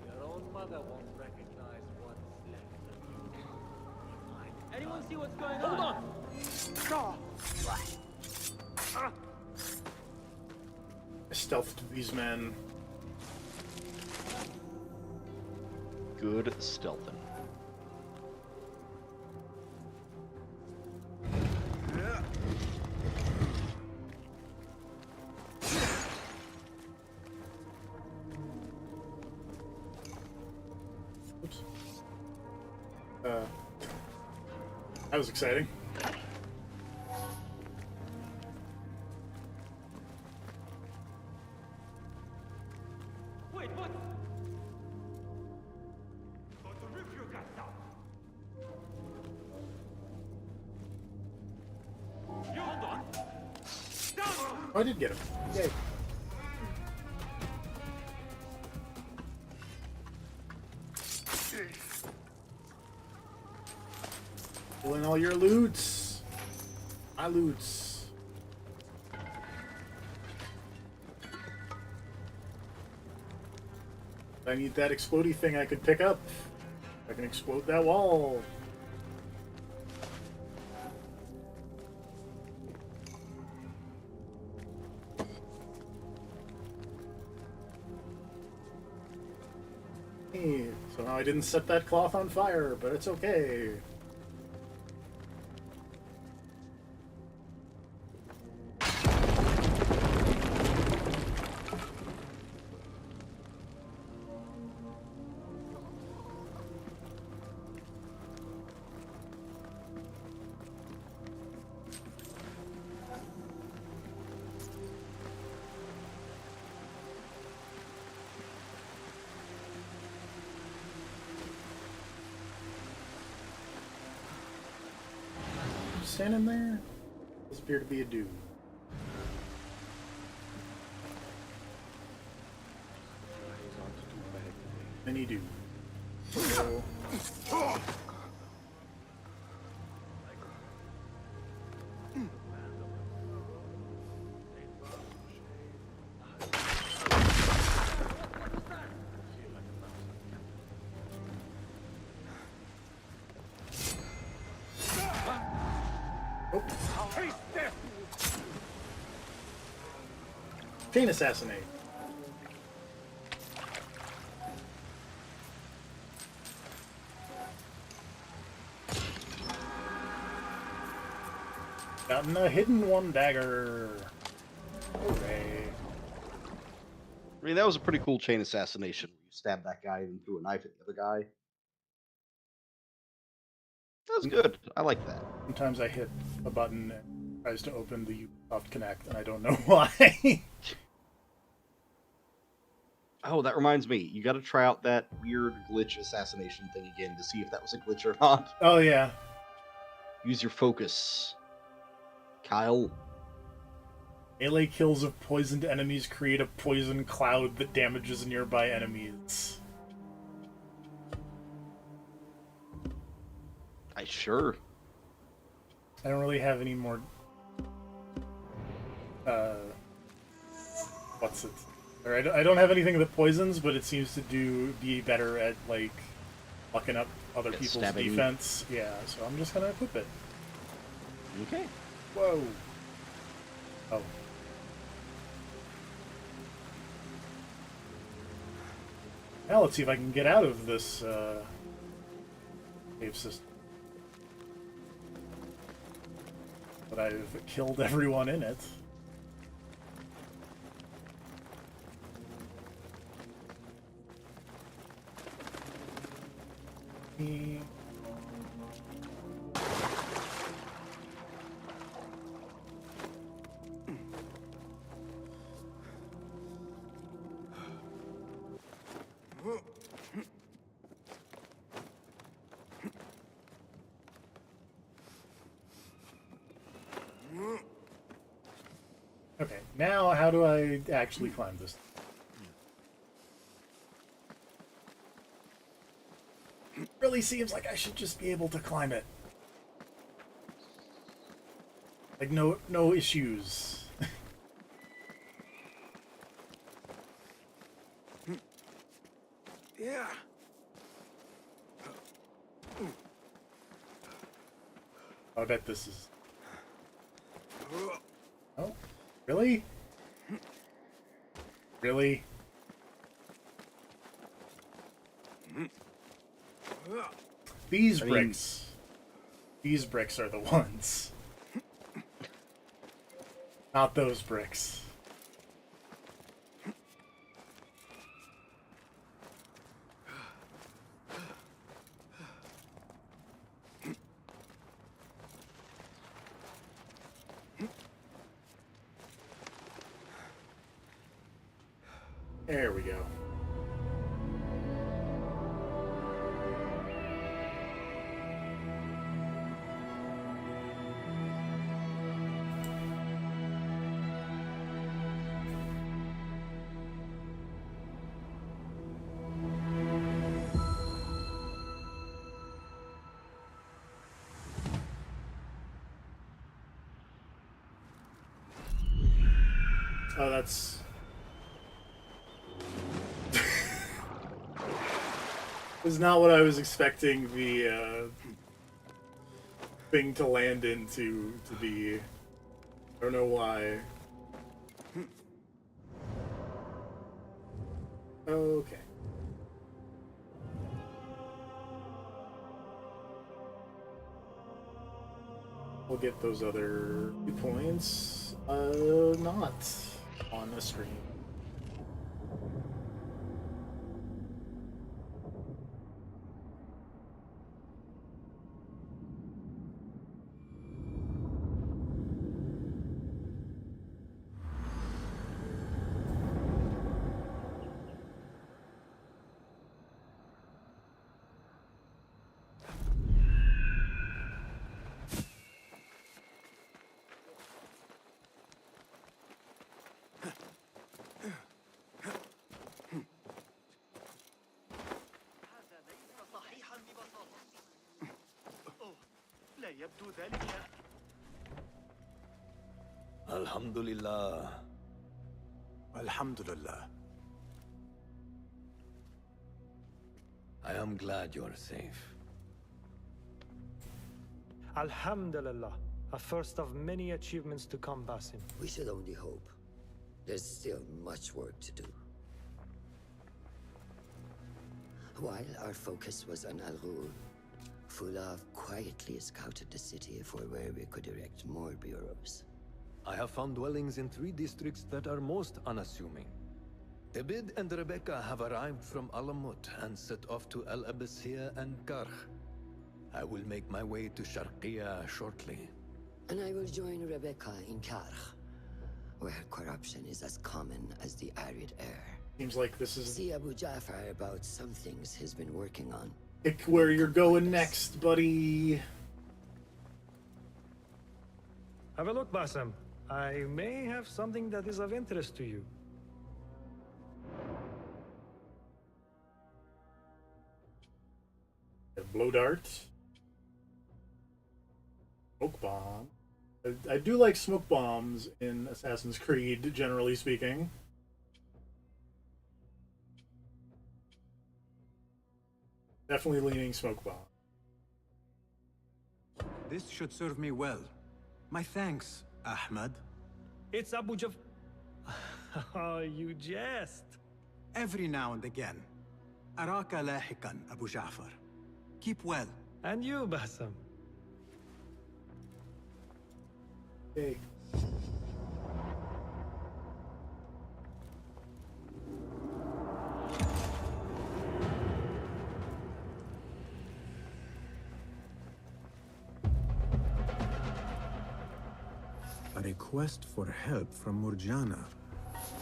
Your own mother won't recognize what's left of you. Anyone see what's going on? Hold on! I stealthed these men. Good stealthing. Oops. That was exciting. Wait, what? Oh, I did get him. Yay. Pulling all your loots. My loots. I need that explodey thing I could pick up. I can explode that wall. Hey, so now I didn't set that cloth on fire, but it's okay. Standing there? Does appear to be a dude. Many do. So... Chain assassinate. Gotten a hidden one dagger. Hooray. I mean, that was a pretty cool chain assassination. You stab that guy and threw a knife at the other guy. That was good. I like that. Sometimes I hit a button and it tries to open the Ubisoft Connect, and I don't know why. Oh, that reminds me. You got to try out that weird glitch assassination thing again to see if that was a glitch or not. Oh, yeah. Use your focus. Kyle. Melee kills of poisoned enemies create a poison cloud that damages nearby enemies. Sure. I don't really have any more... what's it? Or I don't have anything that poisons, but it seems to be better at, like, fucking up other people's stabbing. defense. Yeah, so I'm just gonna equip it. Okay. Whoa. Oh. Now let's see if I can get out of this, cave system. But I've killed everyone in it. Okay, now how do I actually climb this? It really seems like I should just be able to climb it. Like, no issues. Yeah. I bet this is... Oh, really? Really? These bricks. These bricks are the ones. Not those bricks. There we go. Oh, that's... is not what I was expecting the thing to land into to be. I don't know why. Okay. We'll get those other points. Not on the screen. هذا ليس صحيحا ببساطة. أوه، لا يبدو ذلك. Alhamdulillah. Alhamdulillah. I am glad you're safe. Alhamdulillah. A first of many achievements to come, Basim. We should only hope. There's still much work to do. While our focus was on Al-Ghul, Fulov quietly scouted the city for where we could erect more bureaus. I have found dwellings in 3 districts that are most unassuming. Tebid and Rebecca have arrived from Alamut and set off to El Abyssiya and Karh. I will make my way to Sharqiya shortly. And I will join Rebecca in Karh, where corruption is as common as the arid air. Seems like this is See Abu Ja'far about some things he's been working on. pick where you're going next, buddy. Have a look, Basim. I may have something that is of interest to you. Blow dart. Smoke bomb. I do like smoke bombs in Assassin's Creed, generally speaking. Definitely leaning smoke bomb. This should serve me well. My thanks, Ahmad. It's Abu Jaf... Oh, you jest. Every now and again. Araka lahikan, Abu Ja'far. Keep well. And you, Basim. Hey. A request for help from Murjana,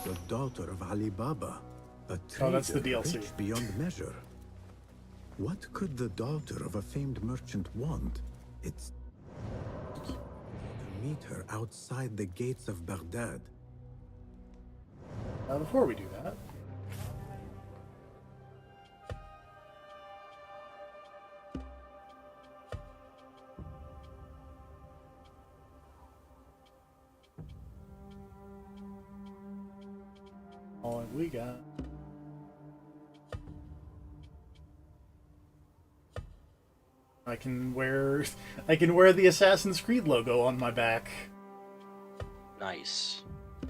the daughter of Ali Baba, a trader that's the DLC. rich beyond measure. What could the daughter of a famed merchant want? It's to meet her outside the gates of Baghdad. Before we do that, all we got. I can wear the Assassin's Creed logo on my back. Nice. Do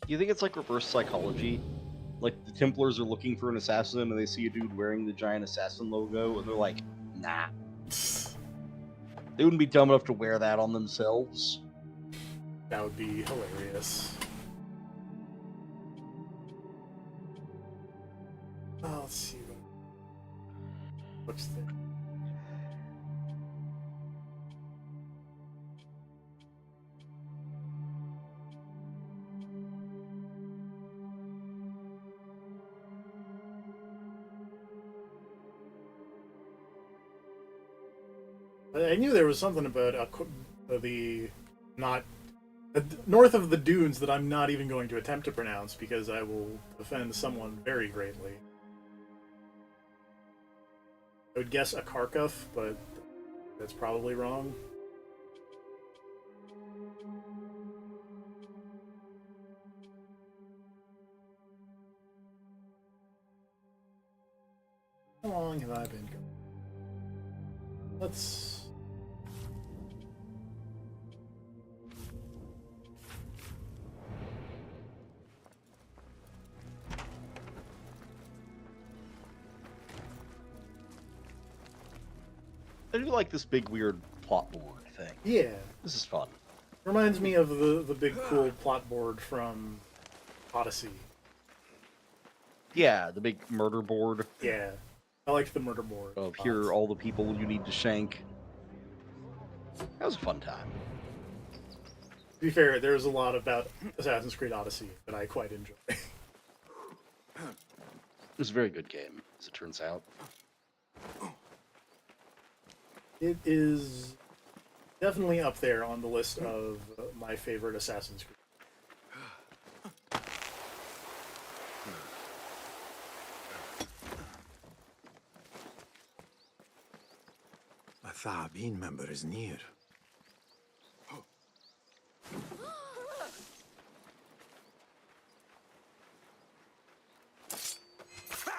you think it's like reverse psychology? Like the Templars are looking for an assassin and they see a dude wearing the giant assassin logo and they're like, nah. They wouldn't be dumb enough to wear that on themselves. That would be hilarious. Oh, let's see. What's the... I knew there was something about the not north of the dunes that I'm not even going to attempt to pronounce because I will offend someone very greatly. I would guess a Kharkov, but that's probably wrong. How long have I been going? Let's... I do like this big weird plot board thing. Yeah. This is fun. Reminds me of the big cool plot board from Odyssey. Yeah, the big murder board. Yeah. I liked the murder board. Of here are all the people you need to shank. That was a fun time. To be fair, there's a lot about Assassin's Creed Odyssey that I quite enjoy. It was a very good game, as it turns out. It is definitely up there on the list of my favorite Assassin's Creed. A Thaabin member is near.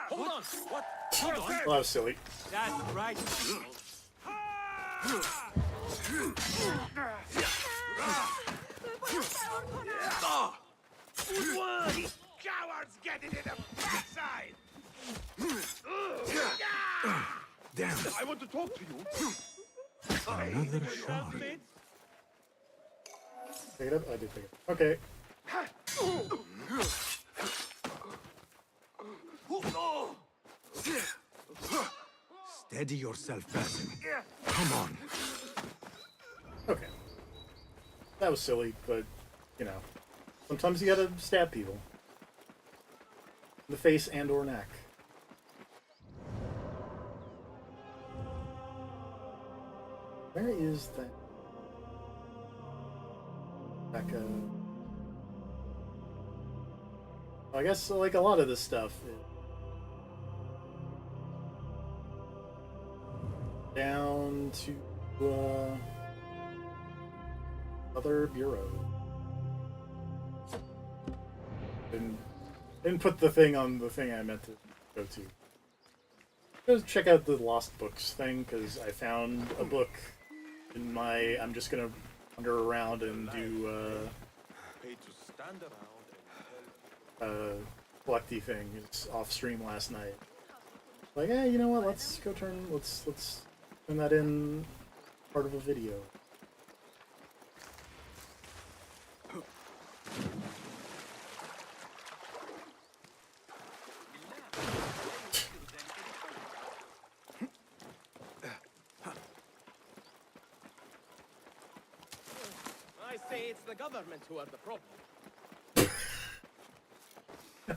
Hold on! What? Well, that was silly. That's right. These cowards get it in the backside! Damn. I want to talk to you. Another shot. Pick it up? I did pick it up. Okay. Steady yourself, Basim. Come on. Okay. That was silly, but, you know. Sometimes you gotta stab people. In the face and or neck. Where is that? Becca. I guess, like, a lot of this stuff is down to, other bureau. Didn't put the thing on the thing I meant to go to. Go check out the Lost Books thing, because I found a book in my... I'm just gonna wander around and do, collecty thing. It's off stream last night. Like, hey, you know what? Let's turn that in part of a video. I say it's the government who are the problem.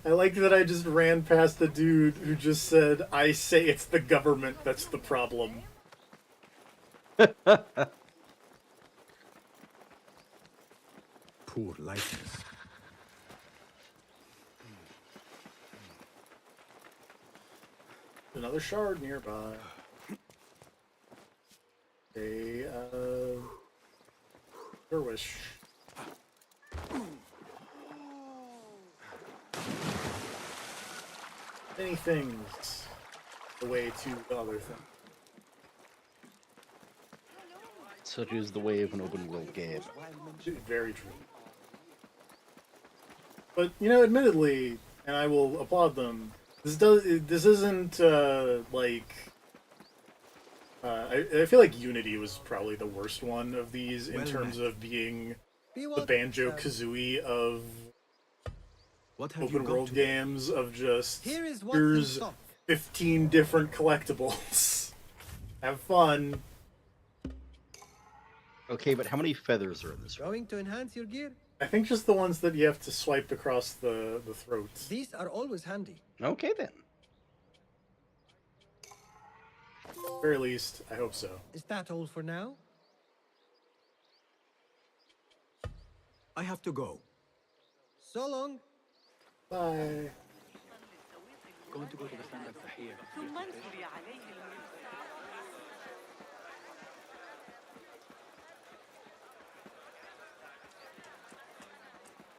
I like that I just ran past the dude who just said, I say it's the government that's the problem. Poor likeness. Another shard nearby. A, Derwish. Many things the way to the other thing. Such is the way of an open world game. Very true. But, you know, admittedly, and I will applaud them, this isn't, like... I feel like Unity was probably the worst one of these in terms of being the Banjo-Kazooie of open world games, of just, here's 15 different collectibles. Have fun. Okay, but how many feathers are in this? Going to enhance your gear? I think just the ones that you have to swipe across the throats. These are always handy. Okay, then. At the very least, I hope so. Is that all for now? I have to go. So long. Bye. Going to go to the standard here.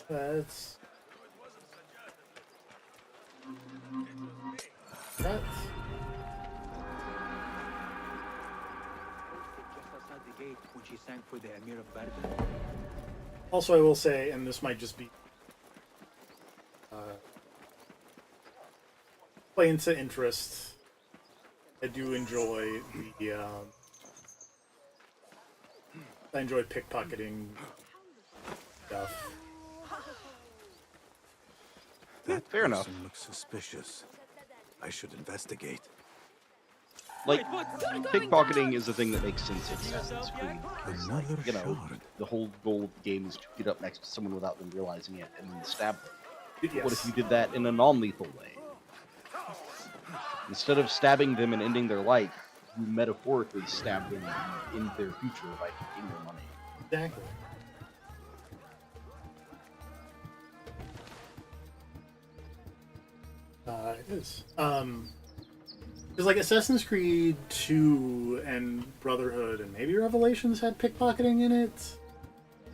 That's... That... when she sang for the Emir of Barda. Also, I will say, and this might just be play into interest. I do enjoy the. I enjoy pickpocketing stuff. That Fair enough. person looks suspicious. I should investigate. Like, pickpocketing is a thing that makes sense in Assassin's Creed. Because, like, Another you know, shard. the whole goal of the game is to get up next to someone without them realizing it and then stab them. Yes. But what if you did that in a non-lethal way? Instead of stabbing them and ending their life, you metaphorically stab them and end their future by taking their money. Exactly. It is. Because like Assassin's Creed 2 and Brotherhood and maybe Revelations had pickpocketing in it,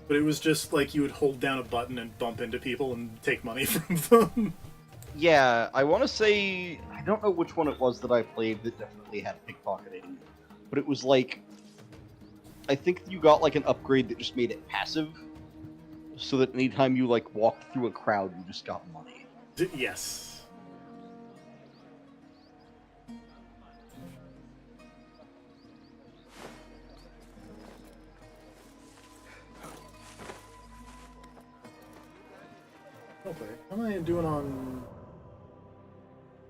but it was just like you would hold down a button and bump into people and take money from them. Yeah, I want to say, I don't know which one it was that I played that definitely had pickpocketing, but it was like, I think you got like an upgrade that just made it passive, so that anytime you like walked through a crowd, you just got money. Yes. Okay, how am I doing on...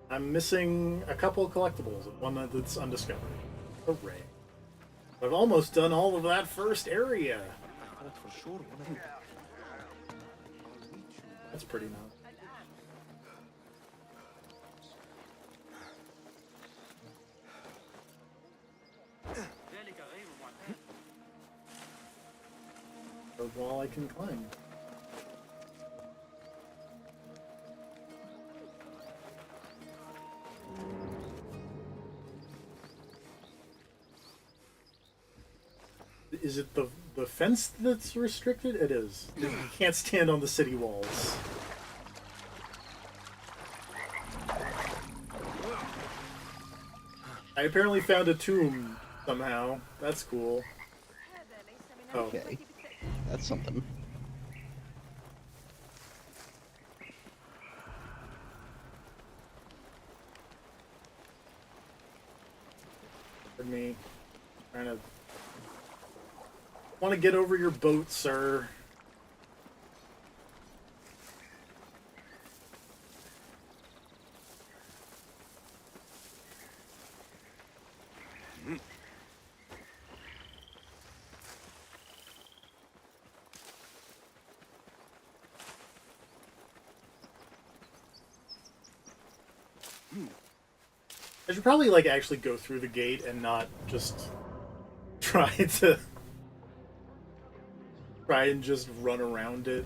I'm missing a couple of collectibles, one that's undiscovered. Hooray. I've almost done all of that first area. That's pretty nice. A wall I can climb. Is it the fence that's restricted? It is. You can't stand on the city walls. I apparently found a tomb somehow. That's cool. Oh. Okay, that's something. For me, trying to want to get over your boat, sir. I should probably like actually go through the gate and not just try and just run around it.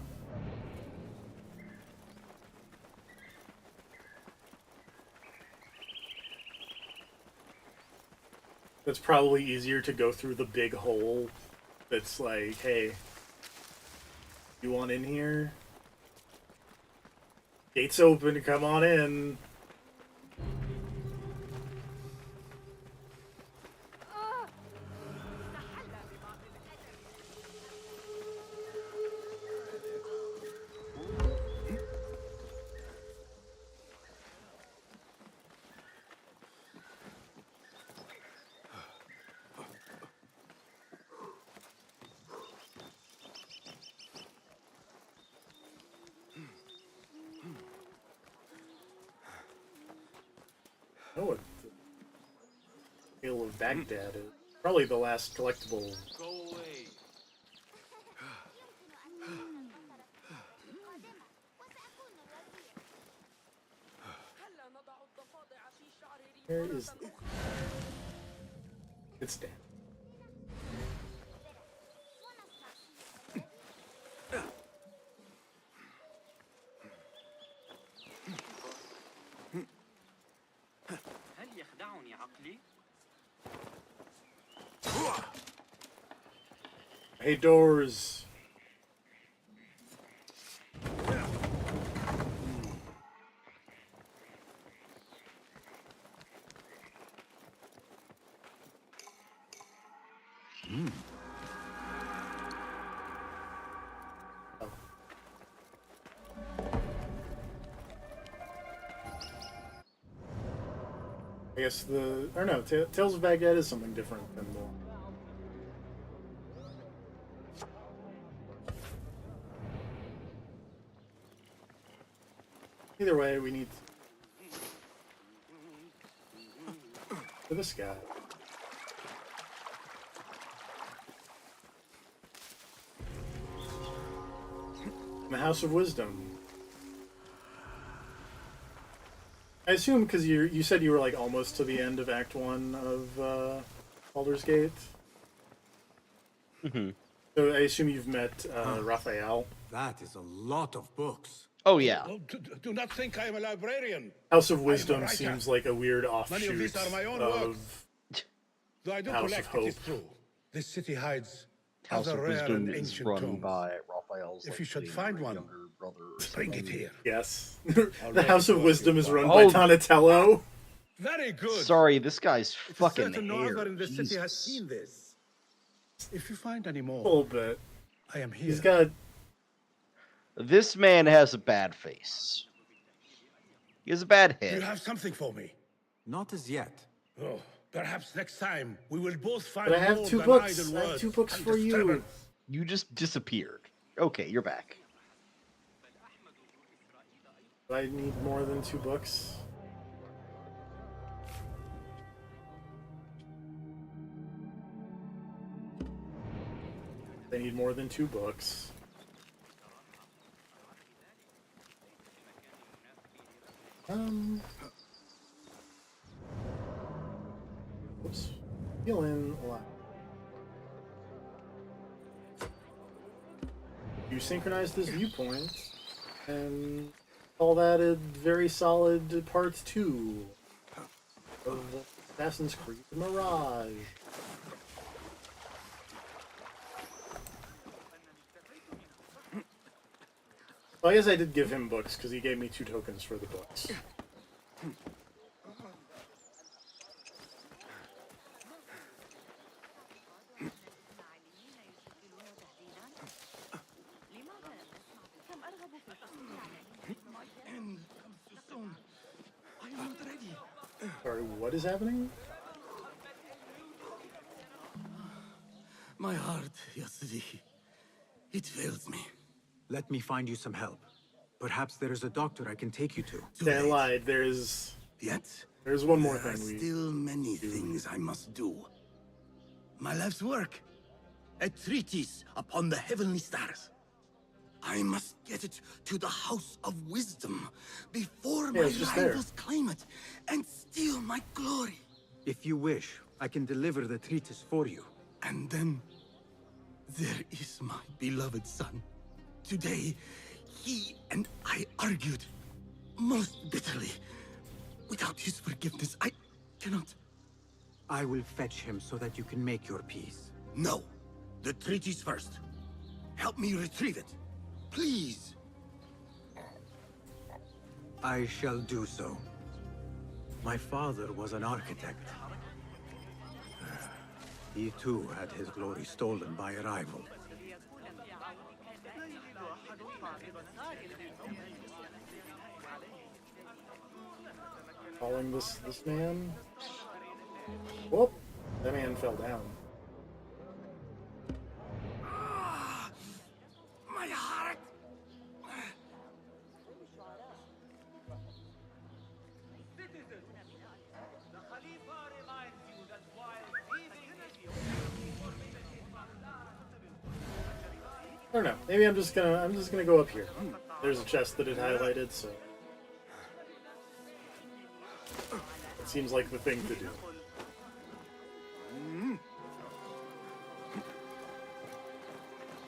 It's probably easier to go through the big hole that's like, hey, you want in here? Gate's open, come on in. I know what the Tale of Baghdad is. Probably the last collectible. Go away. Where is it? It's down. هل يخدعني عقلي؟ Hey, doors. I guess or no, Tales of Baghdad is something different than the. Either way, we need for this guy. The House of Wisdom. I assume because you said you were like almost to the end of Act 1 of Baldur's Gate. Mm-hmm. So I assume you've met Raphael. That is a lot of books. Oh yeah. Do not think I am a librarian. House of Wisdom seems like a weird offshoot Many of these are my own works. Though I do House collect, of Hope. it is true. This city hides House other of rare Wisdom and is ancient run tomes. by Raphael's. If you should find one, brother or bring it something. here. Yes. The House of Wisdom is run by Oh. Donatello. Very good. Sorry, this guy's fucking Certain no hair. other in the city has Jesus. seen this. If you find any A more, little bit. I am here. He's got. This man has a bad face. He has a bad Do you head. have something for me? Not as yet. Oh, perhaps next time we will both find But I have more 2 than books. idle I have words 2 books and for you. disturbance. You just disappeared. Okay, you're back. I need more than 2 books. I need more than 2 books. Oops. Feeling a lot. You synchronize this viewpoint, and call that a very solid part 2 of Assassin's Creed Mirage. Well, I guess I did give him books, because he gave me 2 tokens for the books. Sorry, what is happening? My heart, Yasri. It fails me. Let me find you some help. Perhaps there is a doctor I can take you to. I lied. There's one more There are thing we still many things I must do. My life's work. A treatise upon the heavenly stars. I must get it to the House of Wisdom before my it's just there. rivals claim it and steal my glory. If you wish, I can deliver the treatise for you. And then there is my beloved son. Today, he and I argued most bitterly. Without his forgiveness, I cannot. I will fetch him so that you can make your peace. No. The treatise first. Help me retrieve it. Please. I shall do so. My father was an architect. He too had his glory stolen by a rival. calling this man. Whoop! That man fell down. My heart! I don't know. Maybe I'm just gonna go up here. There's a chest that it highlighted, so it seems like the thing to do.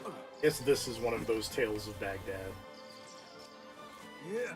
I guess this is one of those tales of Baghdad. Yeah.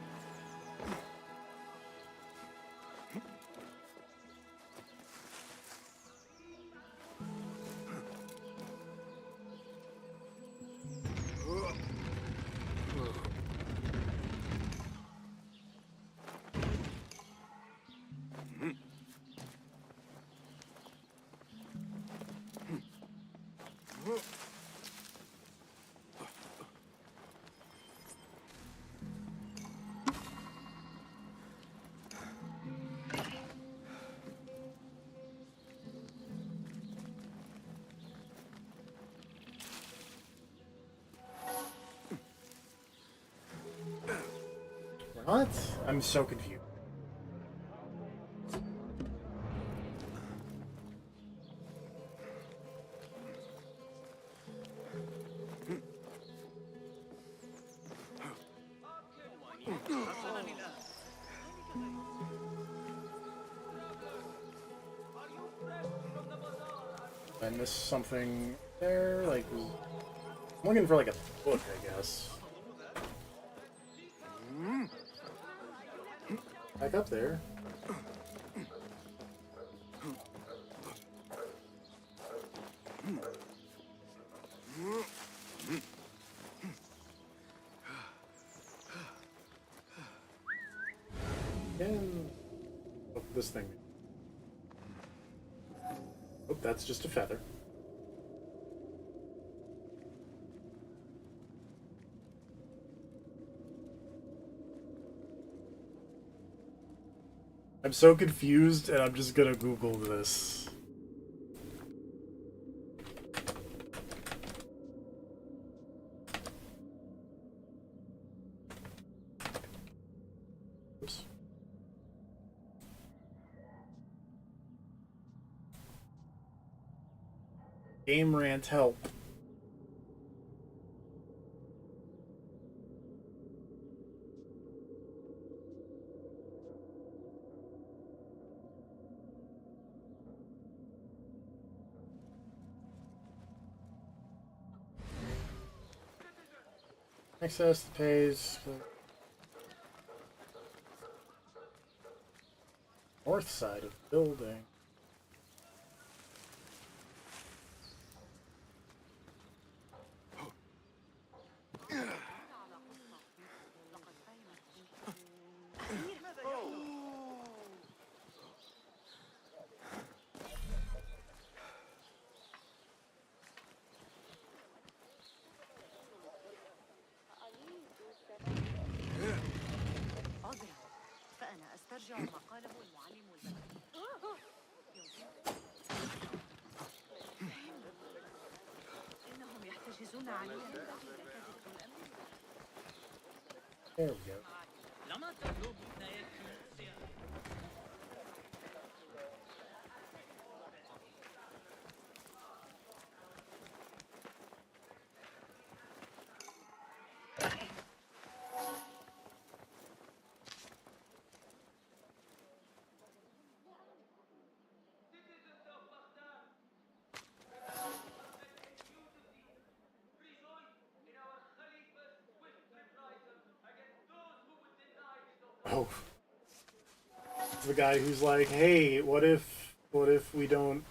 We're not? I'm so confused. I missed something there, like I'm looking for like a book, I guess. Back up there. And oh, this thing. Oh, that's just a feather. I'm so confused, and I'm just gonna Google this. Oops. Game rant help. Access the page. North side of the building. فأنا أسترجع ما قاله المعلم إنهم يحتجزون علي. There we go. Oh, it's the guy who's like, "Hey, what if we don't?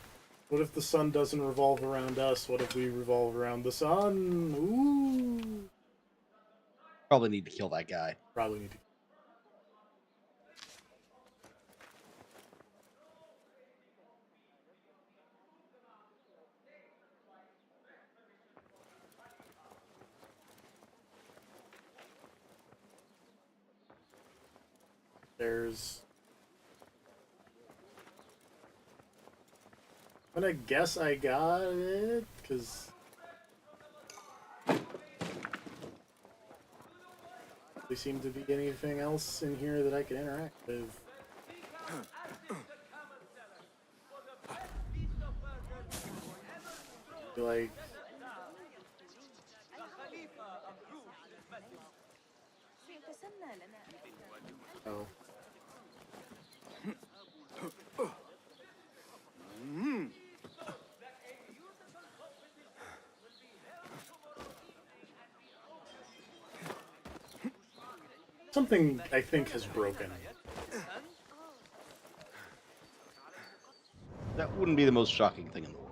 What if the sun doesn't revolve around us? What if we revolve around the sun?" Ooh. Probably need to kill that guy. Probably need to. There's. I'm gonna guess I got it, because there seem to be anything else in here that I can interact with. Like, oh. Something I think has broken. That wouldn't be the most shocking thing in the world.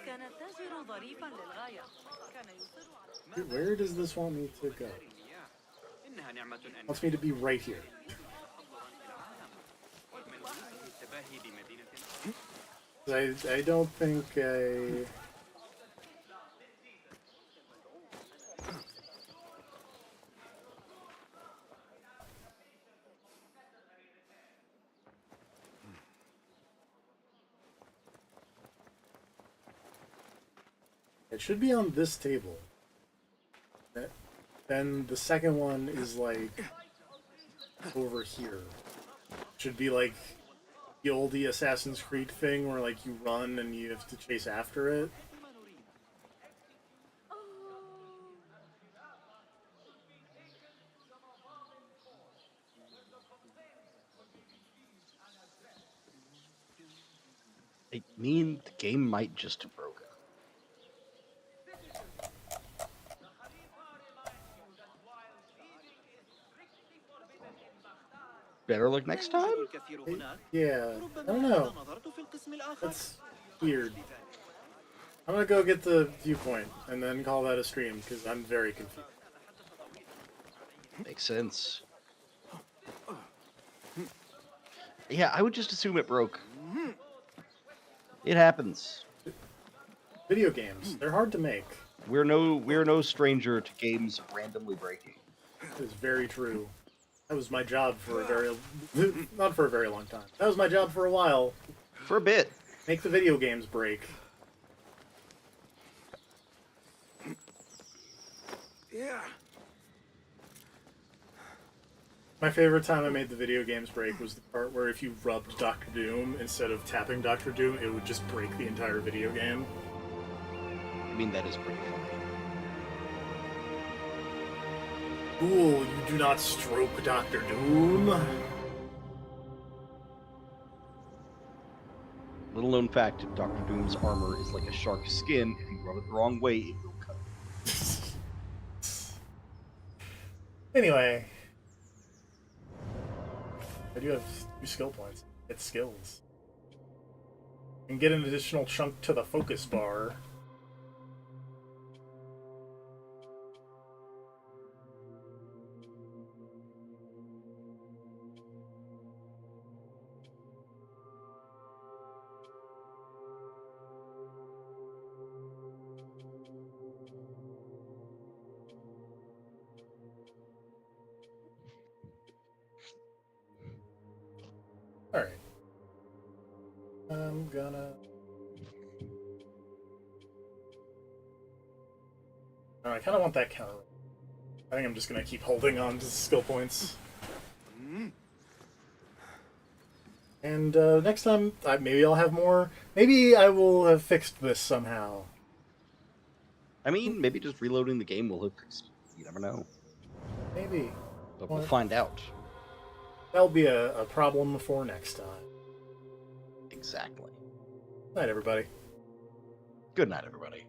كان التاجر ظريفا للغاية. كان يصر على. Dude, where does this want me to go? It wants me to be right here. I don't think I... It should be on this table. Then the second one is like over here. Should be like the oldie Assassin's Creed thing where like you run and you have to chase after it. I mean, the game might just have broken. Better luck next time? Yeah, I don't know. That's weird. I'm gonna go get the viewpoint and then call that a stream because I'm very confused. Makes sense. Yeah, I would just assume it broke. It happens. Video games, they're hard to make. We're no stranger to games randomly breaking. That is very true. That was my job for a very... not for a very long time. That was my job for a while. For a bit. Make the video games break. Yeah. My favorite time I made the video games break was the part where if you rubbed Dr. Doom instead of tapping Dr. Doom, it would just break the entire video game. I mean, that is pretty funny. Fool, you do not stroke Dr. Doom. Little known fact, Dr. Doom's armor is like a shark's skin. If you rub it the wrong way, it will cut. Anyway. I do have 2 skill points. Get skills. And get an additional chunk to the focus bar. Alright. I'm gonna... Oh, I kind of want that counter. I think I'm just gonna keep holding on to the skill points. And next time, maybe I'll have more. Maybe I will have fixed this somehow. I mean, maybe just reloading the game will have fixed it. You never know. Maybe. But we'll find out. That'll be a problem for next time. Exactly. Night, everybody. Good night, everybody.